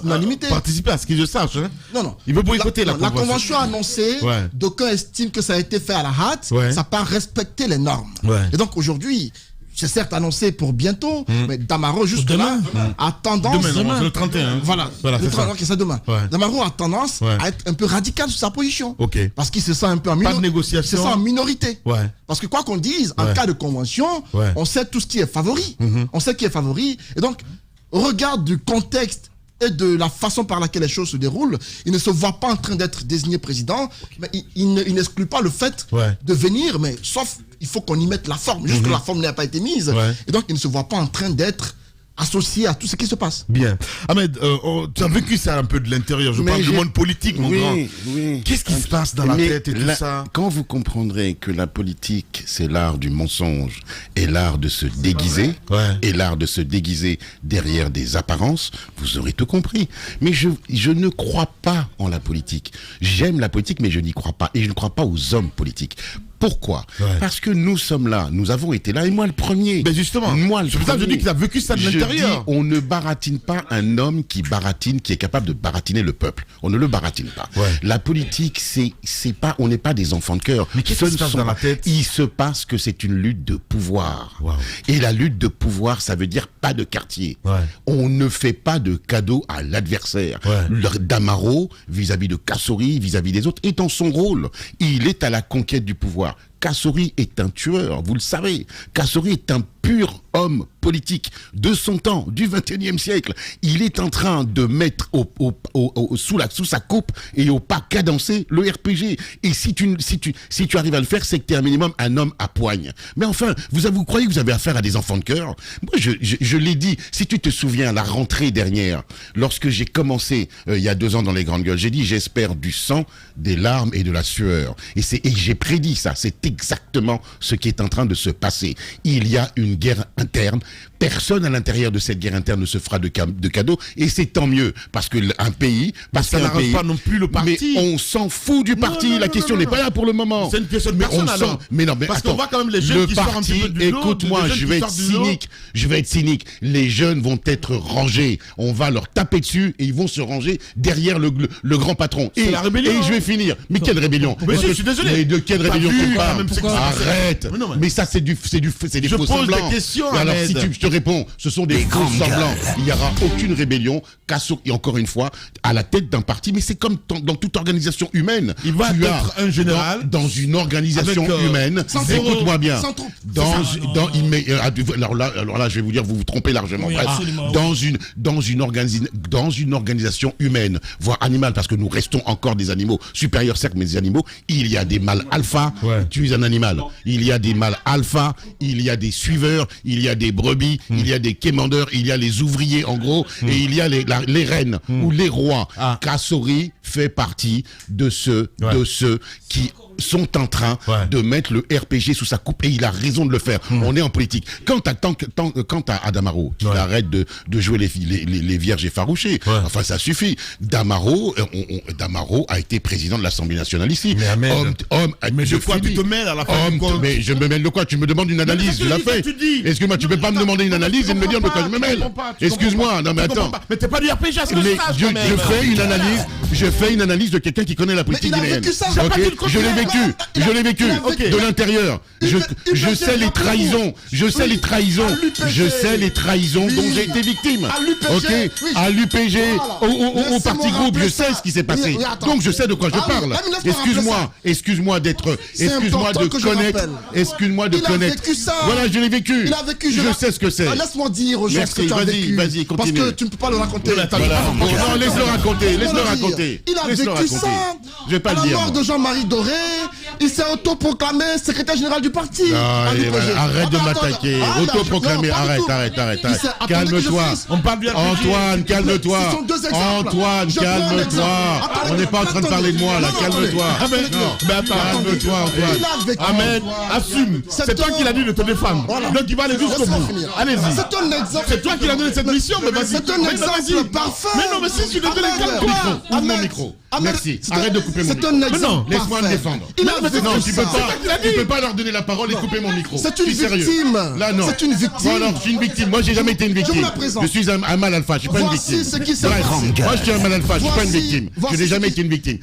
participer à ce qu'il je sache. Hein. Non. Il veut boycotter la convention. La convention annoncée, d'aucuns estiment que ça a été fait à la hâte, ça n'a pas respecté les normes. Et donc aujourd'hui... C'est certes annoncé pour bientôt, mais Damaro, jusque-là, a tendance... Demain, le 31. Voilà le 31, c'est demain. Damaro a tendance à être un peu radical sur sa position. Parce qu'il se sent un peu en minorité. Pas de négociation. Il se sent en minorité. Parce que quoi qu'on dise, en cas de convention, on sait tout ce qui est favori. On sait qui est favori. Et donc, au regard du contexte et de la façon par laquelle les choses se déroulent, il ne se voit pas en train d'être désigné président, mais il n'exclut pas le fait de venir, mais sauf il faut qu'on y mette la forme, juste que la forme n'a pas été mise, et donc il ne se voit pas en train d'être associé à tout ce qui se passe. Bien. Ahmed, tu as vécu ça un peu de l'intérieur, je parle du monde politique, mon grand. Qu'est-ce qui se passe dans la tête et tout ça? Quand vous comprendrez que la politique, c'est l'art du mensonge et l'art de se déguiser, et l'art de se déguiser derrière des apparences, vous aurez tout compris. Mais je ne crois pas en la politique. J'aime la politique, mais je n'y crois pas. Et je ne crois pas aux hommes politiques. Pourquoi? Parce que nous sommes là, nous avons été là, et moi le premier. Mais justement, c'est pour ça que je dis qu'il a vécu ça de l'intérieur. On ne baratine pas un homme qui baratine, qui est capable de baratiner le peuple. On ne le baratine pas. La politique, c'est pas, on n'est pas des enfants de cœur. Mais qu'est-ce qui se passe dans la tête? Il se passe que c'est une lutte de pouvoir. Et la lutte de pouvoir, ça veut dire pas de quartier. On ne fait pas de cadeaux à l'adversaire. Damaro, vis-à-vis de Kassori, vis-à-vis des autres, est dans son rôle. Il est à la conquête du pouvoir. Kassori est un tueur, vous le savez. Kassori est un pur homme politique de son temps, du 21e siècle. Il est en train de mettre sous sa coupe et au pas cadencé le RPG. Et si tu arrives à le faire, c'est que tu es un minimum un homme à poigne. Mais enfin, vous croyez que vous avez affaire à des enfants de cœur? Moi, je l'ai dit, si tu te souviens, la rentrée dernière, lorsque j'ai commencé, il y a 2 ans dans les Grandes Gueules, j'ai dit, j'espère du sang, des larmes et de la sueur. Et j'ai prédit ça, c'est exactement ce qui est en train de se passer. Il y a une guerre interne. Personne à l'intérieur de cette guerre interne ne se fera de cadeaux, et c'est tant mieux, parce que un pays, parce ça n'arrange pas non plus le parti. Mais on s'en fout du parti. La question n'est pas là pour le moment. C'est une question de personne alors. Mais non, mais parce attends, qu'on voit quand même les jeunes qui sortent un petit peu du lot. Écoute-moi, je vais être cynique. Les jeunes vont être rangés. On va leur taper dessus et ils vont se ranger derrière le grand patron. C'est la rébellion. Et je vais finir. Mais quelle rébellion? Mais je suis désolé. Mais de quelle rébellion tu parles? Arrête. Mais ça, c'est des faux semblants. Je pose des questions. Alors si je te réponds, ce sont des faux semblants. Il n'y aura aucune rébellion. Et encore une fois, à la tête d'un parti, mais c'est comme dans toute organisation humaine. Il va être un général dans une organisation humaine. Écoute-moi bien. Alors là, je vais vous dire, vous vous trompez largement. Oui, dans une organisation humaine, voire animale, parce que nous restons encore des animaux supérieurs, certes, mais des animaux. Il y a des mâles alpha. Ouais. Tu es un animal. Il y a des mâles alpha. Il y a des suiveurs. Il y a des brebis. Il y a des quémandeurs. Il y a les ouvriers, en gros. Et il y a les reines ou les rois. Kassori fait partie de ceux qui sont en train de mettre le RPG sous sa coupe, et il a raison de le faire. On est en politique. Quant à Damaro, qu'il arrête de jouer les vierges effarouchées, enfin ça suffit. Damaro a été président de l'Assemblée nationale ici. Mais de quoi tu te mêles à la fin du compte? Mais je me mêle de quoi? Tu me demandes une analyse, je la fais. Excuse-moi, tu peux pas me demander une analyse et me dire de quoi je me mêle. Excuse-moi, non mais attends. Mais t'es pas du RPG, c'est je fais une analyse de quelqu'un qui connaît la politique guinéenne. Je l'ai vécu de l'intérieur. Je sais les trahisons dont j'ai été victime. À l'UPG, au parti groupe, je sais ce qui s'est passé. Donc je sais de quoi je parle. Excuse-moi de connaître. Voilà, je l'ai vécu. Je sais ce que c'est. Laisse-moi dire aux gens ce que tu as vécu. Vas-y, continue. Parce que tu ne peux pas le raconter. Non, laisse-le raconter. Il a vécu ça. Je vais pas le dire. À la mort de Jean-Marie Doré, il s'est autoproclamé secrétaire général du parti. Arrête de m'attaquer. Autoproclamé, arrête. Calme-toi. Antoine, calme-toi. On n'est pas en train de parler de moi là, calme-toi. Mais attends, calme-toi, Antoine. Ahmed, assume. C'est toi qui l'as dit de te défendre. Donc il va aller jusqu'au bout. Allez-y. C'est un exemple. C'est toi qui l'as donné cette mission, mais vas-y. C'est un exemple parfait. Mais non, mais si tu le donnes, calme-toi. Ouvre mon micro. Merci. Arrête de couper mon micro. C'est un exemple. Laisse-moi me défendre. Non, tu peux pas leur donner la parole et couper mon micro. C'est une victime. Là, non. C'est une victime. Non, je suis une victime. Moi, j'ai jamais été une victime. Je suis un mal alpha. Je suis pas une victime. Voici ce qui se passe. Moi, je suis un mal alpha. Je suis pas une victime. Je n'ai jamais été une victime.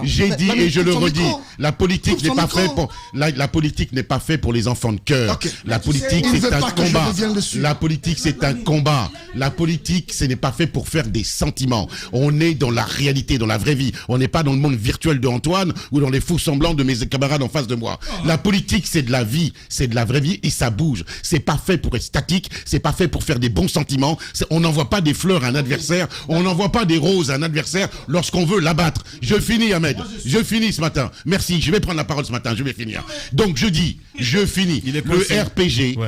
J'ai dit et je le redis. La politique n'est pas faite pour. La politique n'est pas faite pour les enfants de cœur. La politique, c'est un combat. La politique, c'est un combat. La politique, ce n'est pas fait pour faire des sentiments. On est dans la réalité, dans la vraie vie. On n'est pas dans le monde virtuel de Antoine ou dans les faux semblants de mes camarades en face de moi. La politique, c'est de la vie, c'est de la vraie vie et ça bouge. C'est pas fait pour être statique, c'est pas fait pour faire des bons sentiments. On n'envoie pas des fleurs à un adversaire, on n'envoie pas des roses à un adversaire lorsqu'on veut l'abattre. Je finis, Ahmed. Je finis ce matin. Merci, je vais prendre la parole ce matin, je vais finir. Donc je dis, je finis. Le RPG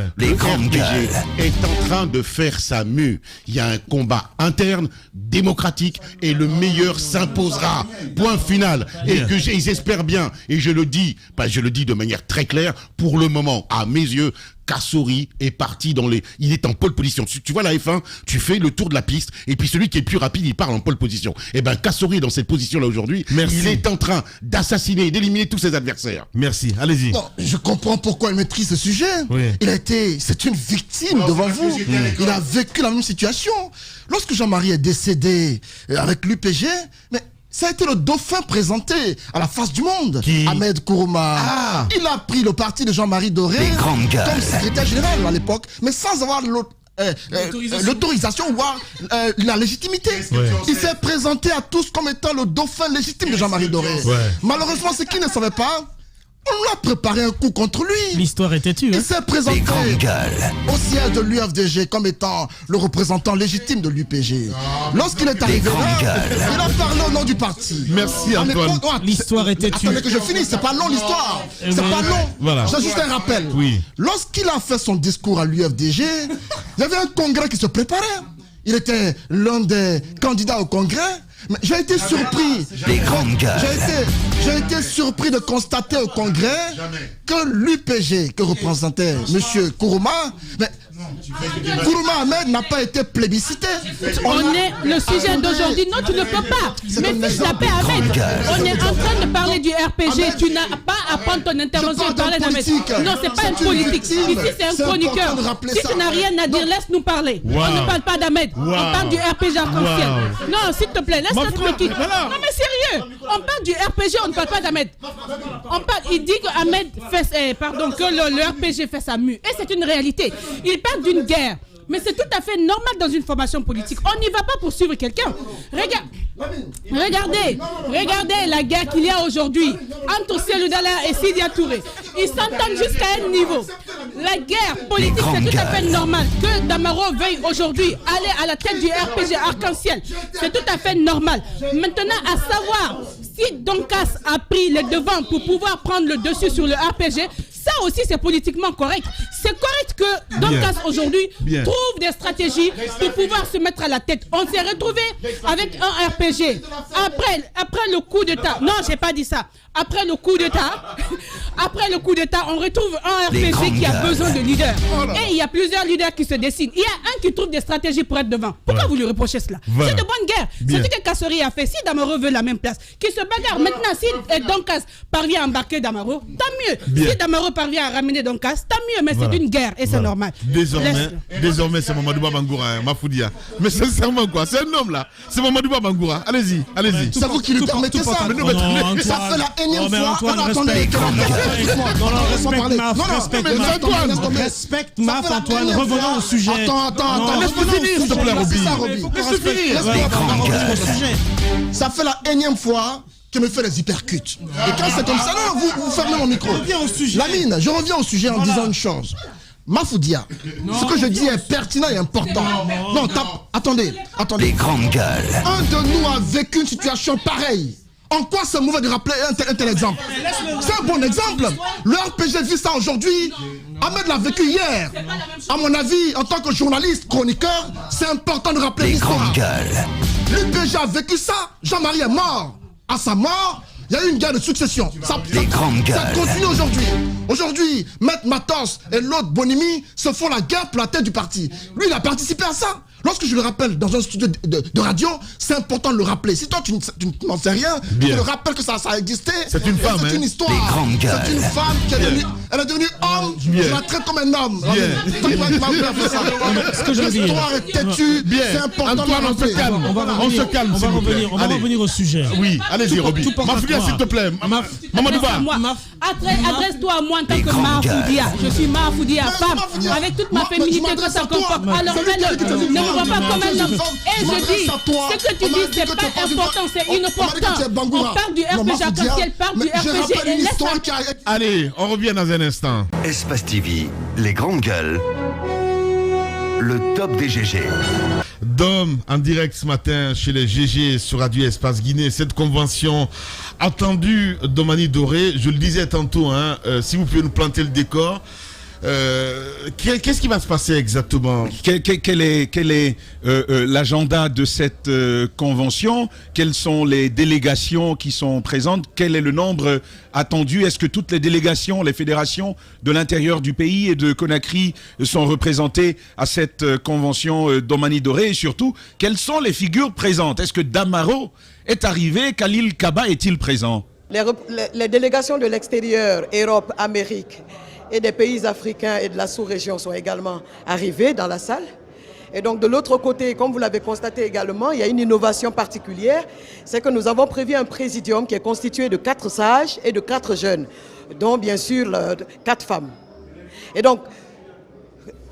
est en train de faire sa mue. Il y a un combat interne, démocratique, et le meilleur s'imposera. Point final. Et que j'espère bien, et je le dis de manière très claire, pour le moment, à mes yeux, Kassori est parti il est en pole position. Tu vois la F1, tu fais le tour de la piste et puis celui qui est le plus rapide, il parle en pole position. Et ben Kassori est dans cette position-là aujourd'hui. Il est en train d'assassiner et d'éliminer tous ses adversaires. Merci, allez-y. Non, je comprends pourquoi il maîtrise ce sujet. Oui. C'est une victime devant vous. Il a vécu la même situation. Lorsque Jean-Marie est décédé avec l'UPG, mais ça a été le dauphin présenté à la face du monde. Ahmed Kourouma. Il a pris le parti de Jean-Marie Doré comme secrétaire général à l'époque, mais sans avoir l'autorisation ou la légitimité. Il s'est présenté à tous comme étant le dauphin légitime de Jean-Marie Doré. Malheureusement, ce qu'il ne savait pas, On a préparé un coup contre lui. L'histoire était tue. Il s'est présenté au siège de l'UFDG comme étant le représentant légitime de l'UPG. Lorsqu'il est arrivé là, il a parlé au nom du parti. Merci Antoine. L'histoire était tue. Attendez que je finisse, c'est pas long l'histoire. C'est pas long. Voilà. J'ai juste un rappel. Oui. Lorsqu'il a fait son discours à l'UFDG, il y avait un congrès qui se préparait. Il était l'un des candidats au congrès. Mais j'ai été surpris. J'ai été surpris de constater au congrès que l'UPG que représentait M. Kourouma, mais Kourouma Ahmed n'a pas été plébiscité. Le sujet d'aujourd'hui. Non, tu ne peux pas. Mais fils la paix, Ahmed. On est en train de parler du RPG. Tu n'as pas à prendre ton intervention et parler d'Ahmed. Non, c'est pas une politique. Ici, c'est un chroniqueur. Si tu n'as rien à dire, laisse-nous parler. On ne parle pas d'Ahmed. On parle du RPG arc-en-ciel. Non, s'il te plaît, laisse-le tranquille. Non, mais sérieux. On parle du RPG, on ne parle pas d'Ahmed. Il dit que Ahmed fait, que le RPG fait sa mue. Et c'est une réalité. Il parle d'une guerre. Mais c'est tout à fait normal dans une formation politique. On n'y va pas pour suivre quelqu'un. Regardez la guerre qu'il y a aujourd'hui entre Cellou Dalein et Sidya Touré. Ils s'entendent jusqu'à un niveau. La guerre politique, c'est tout à fait normal. Que Damaro veuille aujourd'hui aller à la tête du RPG Arc-en-Ciel, c'est tout à fait normal. Maintenant, à savoir si Doncas a pris les devants pour pouvoir prendre le dessus sur le RPG, ça aussi c'est politiquement correct. C'est correct que Doncas aujourd'hui trouve des stratégies pour pouvoir se mettre à la tête. On s'est retrouvé avec un RPG. Après le coup d'État, non, j'ai pas dit ça. Après le coup d'État, on retrouve un RPG qui a besoin de leaders. Et il y a plusieurs leaders qui se dessinent. Il y a un qui trouve des stratégies pour être devant. Pourquoi vous lui reprochez cela? C'est de bonne guerre. C'est ce que Kassori a fait. Si Damaro veut la même place, qu'il se bagarre. Maintenant, si Doncas parvient à embarquer Damaro, tant mieux. Si Damaro parvient à ramener Doncas, tant mieux. Mais c'est une guerre et c'est normal. Désormais, c'est Mamadou Bangoura, Mafoudia. Mais sincèrement, quoi, c'est un homme là. C'est Mamadou Bangoura. Allez-y. C'est vous qui lui permettez ça. Ça fait la énième fois. Attendez, respecte Maf, Antoine. Revenons au sujet. Attends, laisse-moi finir, s'il te plaît, Roby. Ça fait la énième fois que me fait les hypercutes. Et quand c'est comme ça, non, vous fermez mon micro. Lamine, je reviens au sujet en disant une chose. Mafoudia, ce que je dis est pertinent et important. Non, attendez. Les grandes gueules. Un de nous a vécu une situation pareille. En quoi c'est mauvais de rappeler un tel exemple? C'est un bon exemple. Le RPG vit ça aujourd'hui. Ahmed l'a vécu hier. À mon avis, en tant que journaliste, chroniqueur, c'est important de rappeler l'histoire. L'UPG a vécu ça. Jean-Marie est mort. À sa mort, il y a eu une guerre de succession. Ça continue aujourd'hui. Aujourd'hui, Maître Matos et l'autre Bonimi se font la guerre pour la tête du parti. Lui, il a participé à ça. Lorsque je le rappelle dans un studio de radio, c'est important de le rappeler. Si toi tu n'en sais rien, je le rappelle que ça a existé. C'est une femme, c'est une histoire. C'est une femme qui est devenue homme. Je la traite comme un homme. Ce que je veux dire. L'histoire est têtue. C'est important de la rappeler. On se calme. On va revenir au sujet. Oui, allez-y, Roby. Mafoudia, s'il te plaît. Mamadouba. Adresse-toi à moi en tant que Mafoudia. Je suis Mafoudia, femme, avec toute ma féminité que ça comporte. Alors ne me vois pas comme un homme. Et je dis, ce que tu dis, c'est pas important, c'est inopportun. On parle du RPG arc-en-ciel, parle du RPG et laisse. Allez, on revient dans un instant. Espace TV, les grandes gueules. Le top des GG. Dom, en direct ce matin chez les GG sur Radio Espace Guinée. Cette convention attendue Domani Doré, je le disais tantôt, si vous pouvez nous planter le décor. Qu'est-ce qui va se passer exactement? Quel est l'agenda de cette convention? Quelles sont les délégations qui sont présentes? Quel est le nombre attendu? Est-ce que toutes les délégations, les fédérations de l'intérieur du pays et de Conakry sont représentées à cette convention Domani Doré? Et surtout, quelles sont les figures présentes? Est-ce que Damaro est arrivé? Khalil Kaba est-il présent? Les délégations de l'extérieur, Europe, Amérique et des pays africains et de la sous-région sont également arrivés dans la salle. Et donc de l'autre côté, comme vous l'avez constaté également, il y a une innovation particulière, c'est que nous avons prévu un présidium qui est constitué de 4 sages et de 4 jeunes, dont bien sûr 4 femmes. Et donc,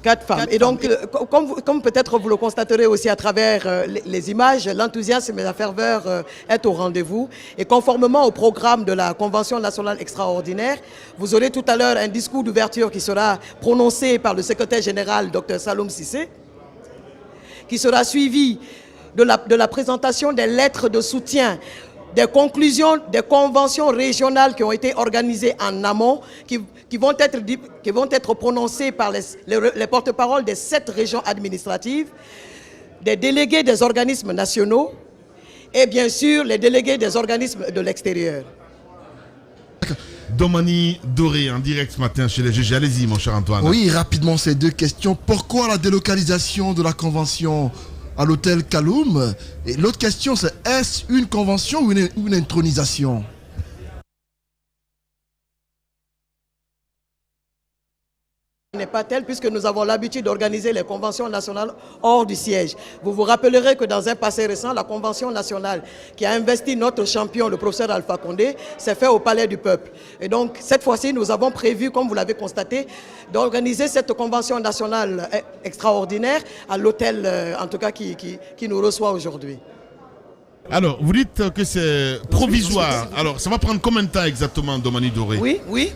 4 femmes. Et donc, comme peut-être vous le constaterez aussi à travers les images, l'enthousiasme et la ferveur est au rendez-vous. Et conformément au programme de la Convention nationale extraordinaire, vous aurez tout à l'heure un discours d'ouverture qui sera prononcé par le secrétaire général, Dr Saloum Cissé, qui sera suivi de la présentation des lettres de soutien, des conclusions des conventions régionales qui ont été organisées en amont, qui vont être prononcées par les porte-paroles des 7 régions administratives, des délégués des organismes nationaux et bien sûr les délégués des organismes de l'extérieur. Domani Doré, en direct ce matin chez les juges. Allez-y, mon cher Antoine. Oui, rapidement, ces 2 questions. Pourquoi la délocalisation de la convention à l'hôtel Kaloum? Et l'autre question, c'est est-ce une convention ou une intronisation? N'est pas tel puisque nous avons l'habitude d'organiser les conventions nationales hors du siège. Vous vous rappellerez que dans un passé récent, la convention nationale qui a investi notre champion, le professeur Alpha Condé, s'est fait au Palais du Peuple. Et donc cette fois-ci, nous avons prévu, comme vous l'avez constaté, d'organiser cette convention nationale extraordinaire à l'hôtel, en tout cas, qui nous reçoit aujourd'hui. Alors, vous dites que c'est provisoire. Alors, ça va prendre combien de temps exactement, Domani Doré? Oui.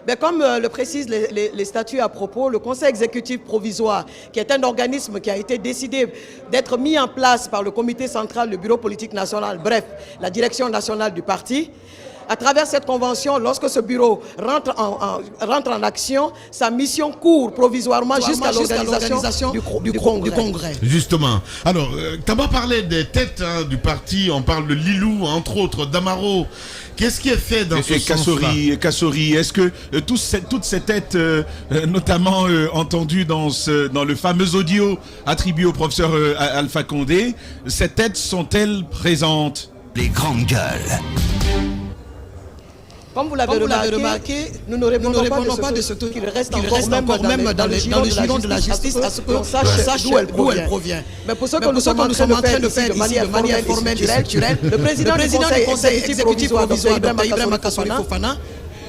Mais comme le précisent les statuts à propos, le Conseil exécutif provisoire, qui est un organisme qui a été décidé d'être mis en place par le comité central, le bureau politique national, bref, la direction nationale du parti, à travers cette convention, lorsque ce bureau rentre en action, sa mission court provisoirement jusqu'à l'organisation du congrès. Justement. Alors, tu as parlé des têtes du parti, on parle de Lilou, entre autres, d'Amaro. Qu'est-ce qui est fait dans ce sens-là? Kassori, est-ce que toutes ces têtes, notamment entendues dans le fameux audio attribué au professeur Alpha Condé, ces têtes sont-elles présentes? Les grandes gueules. Comme vous l'avez remarqué, nous ne répondons pas de ce truc qui reste encore même dans le giron de la justice à ce qu'on sache d'où elle provient. Mais pour ce que nous sommes en train de faire de manière formelle et structurelle, le président du Conseil exécutif provisoire, Dr Ibrahima Kassory Fofana,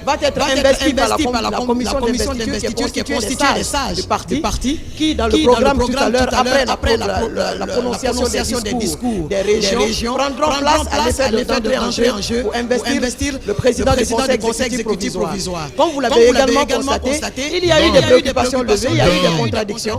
va être investi par la commission d'investiture qui est constituée des sages du parti qui, dans le programme tout à l'heure, après la prononciation des discours des régions, prendront place à l'effet d'entrer en jeu pour investir le président du Conseil exécutif provisoire. Comme vous l'avez également constaté, il y a eu des préoccupations levées, il y a eu des contradictions.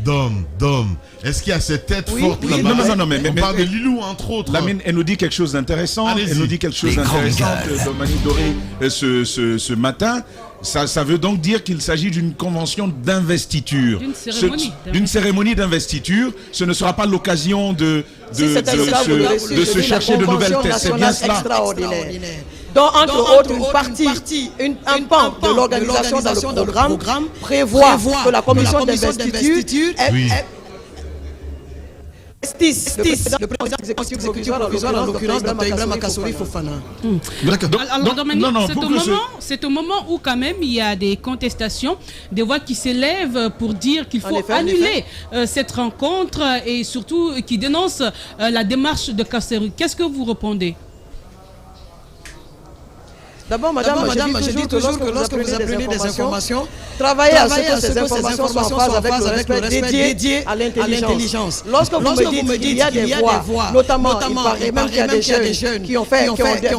Dom, est-ce qu'il y a cette tête forte là-bas? Non, mais on parle de Lilou, entre autres. Lamine, elle nous dit quelque chose d'intéressant. Elle nous dit quelque chose d'intéressant, Domani Doré, ce matin. Ça veut donc dire qu'il s'agit d'une convention d'investiture. D'une cérémonie d'investiture. Ce ne sera pas l'occasion de se chercher de nouvelles têtes. C'est bien cela. dont entre autres un pan de l'organisation dans le programme prévoit que la commission d'investiture le président exécutif provisoire, en l'occurrence Dr Ibrahima Kassory Fofana. Alors Dominique, c'est au moment où quand même il y a des contestations, des voix qui s'élèvent pour dire qu'il faut annuler cette rencontre et surtout qui dénoncent la démarche de Kassory. Qu'est-ce que vous répondez? D'abord, madame, je dis toujours que lorsque vous apprenez des informations, travaillez à ce que ces informations soient en phase avec le respect dédié à l'intelligence. Lorsque vous me dites qu'il y a des voix, notamment, il paraît même qu'il y a des jeunes qui ont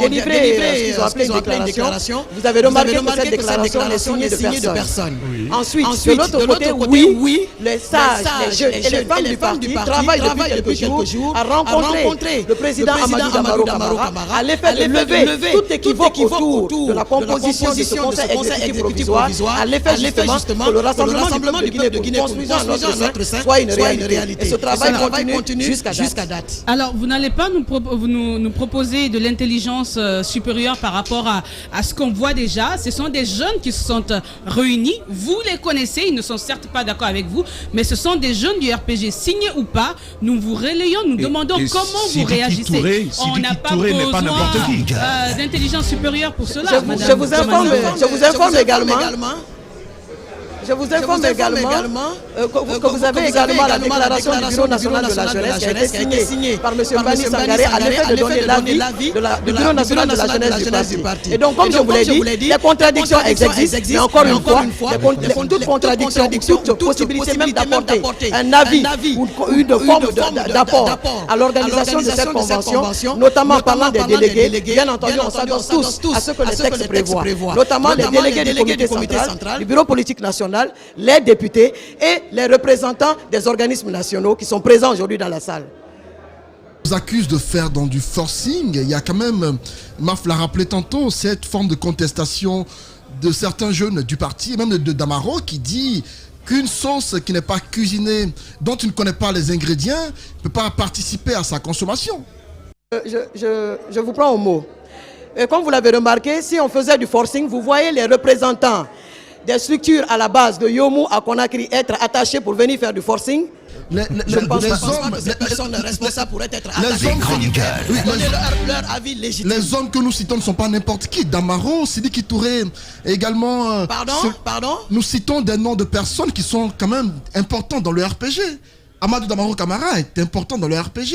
délivré ce qu'ils ont appelé une déclaration, vous avez remarqué que cette déclaration est signée de personne. Ensuite, de l'autre côté, oui, les sages, les jeunes et les femmes du parti travaillent depuis quelques jours à rencontrer le président Amadou Damaro Camara à l'effet de lever tout équivoque autour de la composition de ce Conseil exécutif provisoire, à l'effet justement que le rassemblement du peuple de Guinée construisant notre sein soit une réalité. Et ce travail continue jusqu'à date. Alors, vous n'allez pas nous proposer de l'intelligence supérieure par rapport à ce qu'on voit déjà. Ce sont des jeunes qui se sont réunis. Vous les connaissez, ils ne sont certes pas d'accord avec vous, mais ce sont des jeunes du RPG, signés ou pas. Nous vous relayons, nous demandons comment vous réagissez. On n'a pas besoin d'intelligence supérieure pour cela. Je vous informe également. Je vous informe également que vous avez également la déclaration du Bureau national de la jeunesse qui a été signée par M. Bani Sangaré à l'effet de donner l'avis du Bureau national de la jeunesse du parti. Et donc, comme je vous l'ai dit, les contradictions existent, mais encore une fois, toute contradiction, toute possibilité même d'apporter un avis ou une forme d'apport à l'organisation de cette convention, notamment parlant des délégués, bien entendu, on s'adonne tous à ce que les textes prévoient, notamment les délégués du comité central, du bureau politique national, les députés et les représentants des organismes nationaux qui sont présents aujourd'hui dans la salle. On vous accuse de faire dans du forcing. Il y a quand même, Maf l'a rappelé tantôt, cette forme de contestation de certains jeunes du parti, et même de Damaro, qui dit qu'une sauce qui n'est pas cuisinée, dont tu ne connais pas les ingrédients, ne peut pas participer à sa consommation. Je vous prends au mot. Et comme vous l'avez remarqué, si on faisait du forcing, vous voyez les représentants des structures à la base de Yomu à Conakry être attachés pour venir faire du forcing. Je ne pense pas que ces personnes responsables pourraient être attachées pour donner leur avis légitime. Les hommes que nous citons ne sont pas n'importe qui. Damaro, Sidiki Touré, également... Pardon. Nous citons des noms de personnes qui sont quand même importants dans le RPG. Amadou Damaro Camara est important dans le RPG.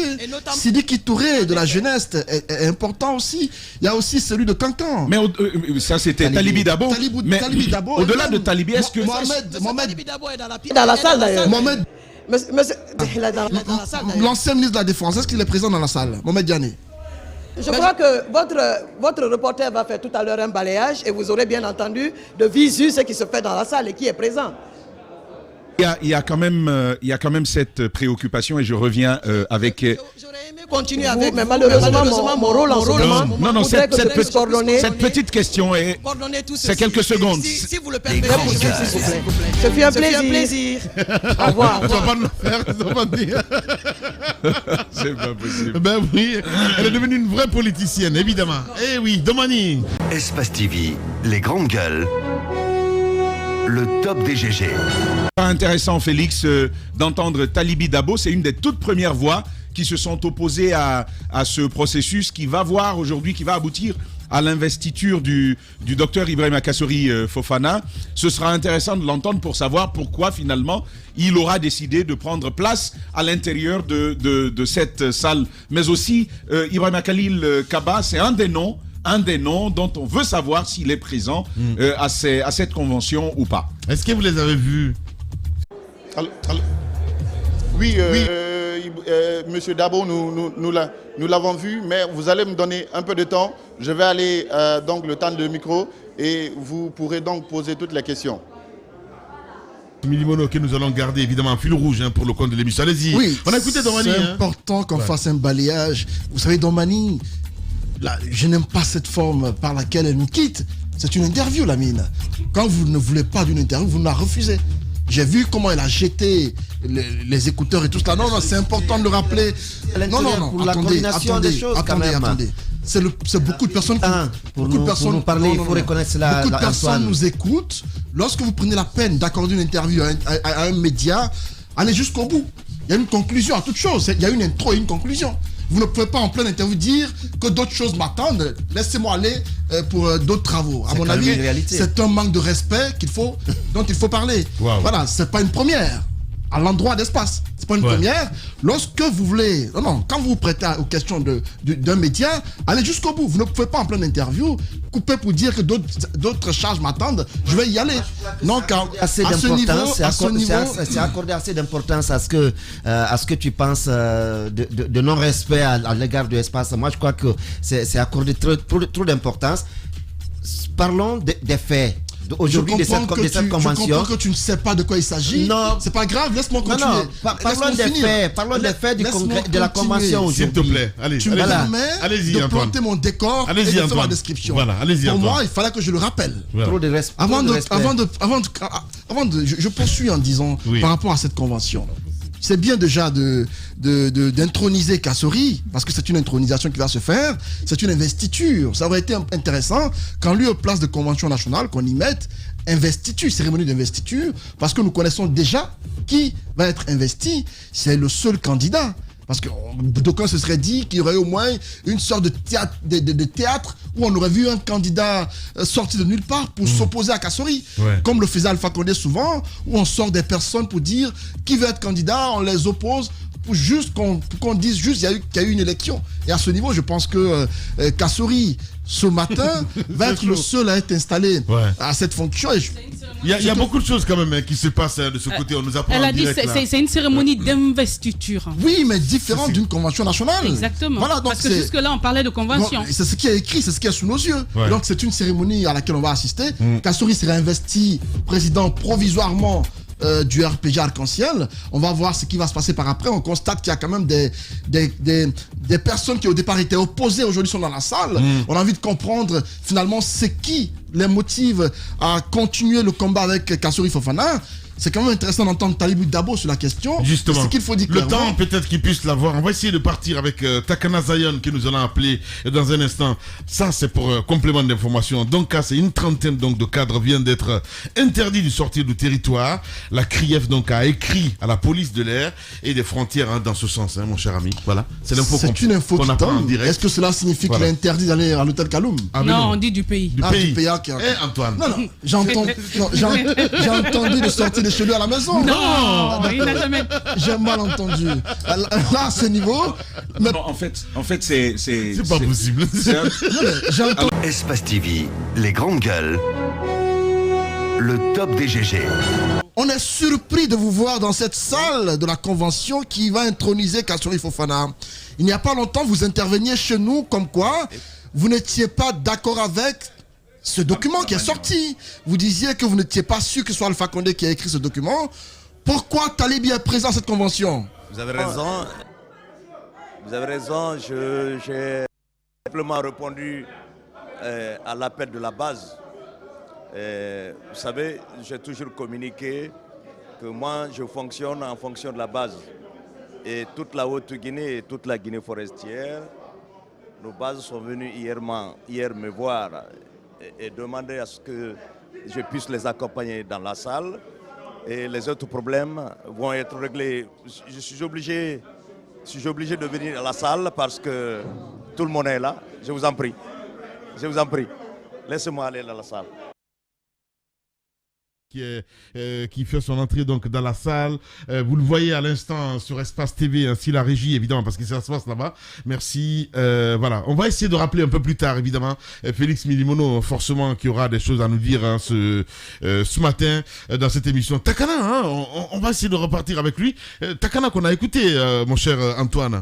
Sidiki Touré de la jeunesse est important aussi. Il y a aussi celui de Cancan. Mais ça c'était Talibi Dabo. Mais au-delà de Talibi, est-ce que... Mohamed Dabo est dans la salle d'ailleurs. Mohamed... L'ancien ministre de la Défense, est-ce qu'il est présent dans la salle? Mohamed Diané. Je crois que votre reporter va faire tout à l'heure un balayage et vous aurez bien entendu de visu ce qui se fait dans la salle et qui est présent. Il y a quand même cette préoccupation et je reviens avec... J'aurais aimé continuer avec, mais malheureusement mon rôle en ce moment... Non, cette petite question est... C'est quelques secondes. Si vous le permettez, s'il vous plaît. Ce fut un plaisir. Au revoir. On ne va pas le faire, ça va dire. C'est pas possible. Ben oui, elle est devenue une vraie politicienne, évidemment. Eh oui, Domani. Espace TV, les grandes gueules. Le top des GG. Intéressant, Félix, d'entendre Talibi Dabo. C'est une des toutes premières voix qui se sont opposées à ce processus qui va voir aujourd'hui, qui va aboutir à l'investiture du docteur Ibrahima Kassori Fofana. Ce sera intéressant de l'entendre pour savoir pourquoi finalement il aura décidé de prendre place à l'intérieur de cette salle. Mais aussi, Ibrahima Khalil Kaba, c'est un des noms dont on veut savoir s'il est présent à cette convention ou pas. Est-ce que vous les avez vus? Oui, Monsieur Dabo, nous l'avons vu, mais vous allez me donner un peu de temps. Je vais aller donc le temps de micro et vous pourrez donc poser toutes les questions. Milimono que nous allons garder évidemment un fil rouge pour le compte de l'émission. Allez-y. Oui, on a écouté Domani. C'est important qu'on fasse un balayage. Vous savez, Domani, je n'aime pas cette forme par laquelle elle nous quitte. C'est une interview, la mine. Quand vous ne voulez pas d'une interview, vous la refusez. J'ai vu comment elle a jeté les écouteurs et tout cela. Non, c'est important de le rappeler. Non, attendez. C'est beaucoup de personnes pour nous parler, il faut reconnaître cela. Beaucoup de personnes nous écoutent. Lorsque vous prenez la peine d'accorder une interview à un média, allez jusqu'au bout. Il y a une conclusion à toute chose. Il y a une intro et une conclusion. Vous ne pouvez pas en pleine interview dire que d'autres choses m'attendent. Laissez-moi aller pour d'autres travaux. À mon avis, c'est un manque de respect dont il faut parler. Wow. Voilà, c'est pas une première à l'endroit d'espace. C'est pas une première. Lorsque vous voulez, quand vous vous prêtez aux questions d'un média, allez jusqu'au bout. Vous ne pouvez pas en pleine interview couper pour dire que d'autres charges m'attendent. Je vais y aller. Donc, à ce niveau, c'est accorder assez d'importance à ce que tu penses de non-respect à l'égard de l'espace. Moi, je crois que c'est accorder trop d'importance. Parlons des faits. Aujourd'hui, de cette convention. Je comprends que tu ne sais pas de quoi il s'agit. Non. C'est pas grave, laisse-moi continuer. Parlons des faits de la convention aujourd'hui. S'il te plaît, allez. Tu me permets de planter mon décor et de faire ma description. Voilà, allez-y. Pour moi, il fallait que je le rappelle. Trop de respect. Je poursuis en disant par rapport à cette convention. C'est bien déjà d'introniser Kassori, parce que c'est une intronisation qui va se faire, c'est une investiture. Ça aurait été intéressant qu'en lieu de place de convention nationale, qu'on y mette investiture, cérémonie d'investiture, parce que nous connaissons déjà qui va être investi. C'est le seul candidat. Parce que d'aucuns se seraient dit qu'il y aurait au moins une sorte de théâtre où on aurait vu un candidat sorti de nulle part pour s'opposer à Kassori. Ouais. Comme le faisait Alpha Condé souvent, où on sort des personnes pour dire qui veut être candidat, on les oppose pour juste qu'on dise juste qu'il y a eu une élection. Et à ce niveau, je pense que Kassori, ce matin, va être le seul à être installé à cette fonction. Et il y a beaucoup de choses quand même qui se passent de ce côté. On nous apprend. Elle a dit c'est une cérémonie d'investiture. Oui, mais différente d'une convention nationale. Exactement. Voilà, donc parce que jusque-là, on parlait de convention. C'est ce qui est écrit, c'est ce qui est sous nos yeux. Ouais. Donc c'est une cérémonie à laquelle on va assister. Kassori sera investi président provisoirement du RPG Arc-en-Ciel. On va voir ce qui va se passer par après. On constate qu'il y a quand même des personnes qui au départ étaient opposées, aujourd'hui sont dans la salle. On a envie de comprendre finalement c'est qui les motive à continuer le combat avec Kassori Fofana. C'est quand même intéressant d'entendre Talibou Dabo sur la question. Justement. C'est qu'il faut dire le temps, peut-être qu'il puisse l'avoir. On va essayer de partir avec Takana Zion qui nous allons appeler dans un instant. Ça, c'est pour complément d'information. Donc, c'est une trentaine donc, de cadres viennent d'être interdits de sortir du territoire. La CRIEF donc a écrit à la police de l'air et des frontières dans ce sens, mon cher ami. Voilà. C'est l'info qu'on apprend en direct. Est-ce que cela signifie qu'il est interdit d'aller à l'hôtel Kaloum? Non, on dit du pays. Du pays. Antoine. Non, j'ai entendu de sortir chez lui à la maison. Non, il n'a jamais. J'ai mal entendu. Là, à ce niveau. Mais... Non, en fait, c'est pas possible. Espace TV, les grandes gueules, le top des GG. On est surpris de vous voir dans cette salle de la convention qui va introniser Kassori Fofana. Il n'y a pas longtemps, vous interveniez chez nous comme quoi vous n'étiez pas d'accord avec ce document qui est sorti. Vous disiez que vous n'étiez pas sûr que ce soit Alpha Condé qui a écrit ce document. Pourquoi Talibi est présent à cette convention? Vous avez raison. Vous avez raison. J'ai simplement répondu à l'appel de la base. Vous savez, j'ai toujours communiqué que moi, je fonctionne en fonction de la base. Et toute la Haute-Guinée et toute la Guinée forestière, nos bases sont venues hier me voir et demander à ce que je puisse les accompagner dans la salle. Et les autres problèmes vont être réglés. Je suis obligé de venir à la salle parce que tout le monde est là. Je vous en prie. Je vous en prie. Laissez-moi aller dans la salle. Qui fait son entrée donc dans la salle. Vous le voyez à l'instant sur Espace TV, ainsi la régie évidemment parce que ça se passe là-bas. Merci. Voilà, on va essayer de rappeler un peu plus tard évidemment Félix Milimono forcément qui aura des choses à nous dire ce matin dans cette émission. Takana, on va essayer de repartir avec lui. Takana qu'on a écouté, mon cher Antoine.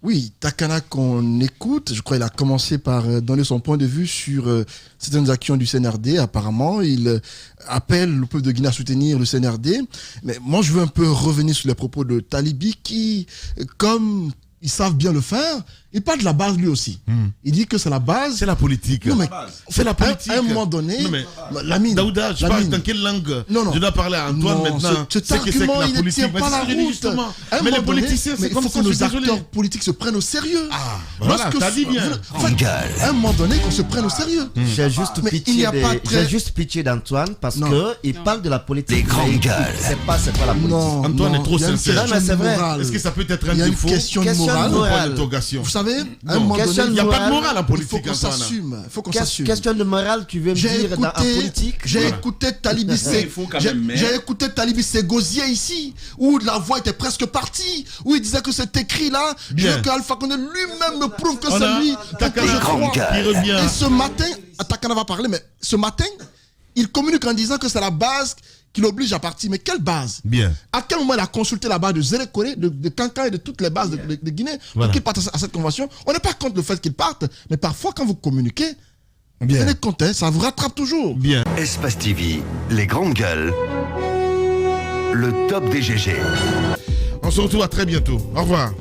Oui, Takana qu'on écoute, je crois qu'il a commencé par donner son point de vue sur certaines actions du CNRD. Apparemment, il appelle le peuple de Guinée à soutenir le CNRD. Mais moi, je veux un peu revenir sur les propos de Talibi qui, comme ils savent bien le faire, il parle de la base lui aussi. Il dit que c'est la base. C'est la politique. Non, mais c'est la politique. À un moment donné, Lamine, Daouda, je parle dans quelle langue? Je dois parler à Antoine maintenant. Cet argument, il ne tient pas la route. Mais les politiciens, c'est comme ça. Il faut que nos acteurs politiques se prennent au sérieux. Ah, voilà, t'as dit bien. À un moment donné, qu'on se prenne au sérieux. J'ai juste pitié d'Antoine parce qu'il parle de la politique. Les grandes gueules. C'est pas la politique. Antoine est trop sincère. Est-ce que ça peut être un défaut? Il y a une question de morale. Vous savez, à un moment donné, il n'y a pas de morale en politique. Il faut qu'on s'assume. Il faut qu'on s'assume. Question de morale, tu veux me dire en politique? J'ai écouté Talibi Ségosier ici, où la voix était presque partie, où il disait que c'est écrit là. Je veux que Alpha Condé lui-même me prouve que c'est lui. Et ce matin, Takana va parler, mais ce matin, il communique en disant que c'est la base qui l'oblige à partir. Mais quelle base? Bien. À quel moment il a consulté la base de Zérekore, de Kankan et de toutes les bases de Guinée pour qu'ils partent à cette convention? On n'est pas contre le fait qu'ils partent, mais parfois quand vous communiquez, vous tenez compte, ça vous rattrape toujours. Bien. Espace TV, les grandes gueules, le top des GG. On se retrouve à très bientôt. Au revoir.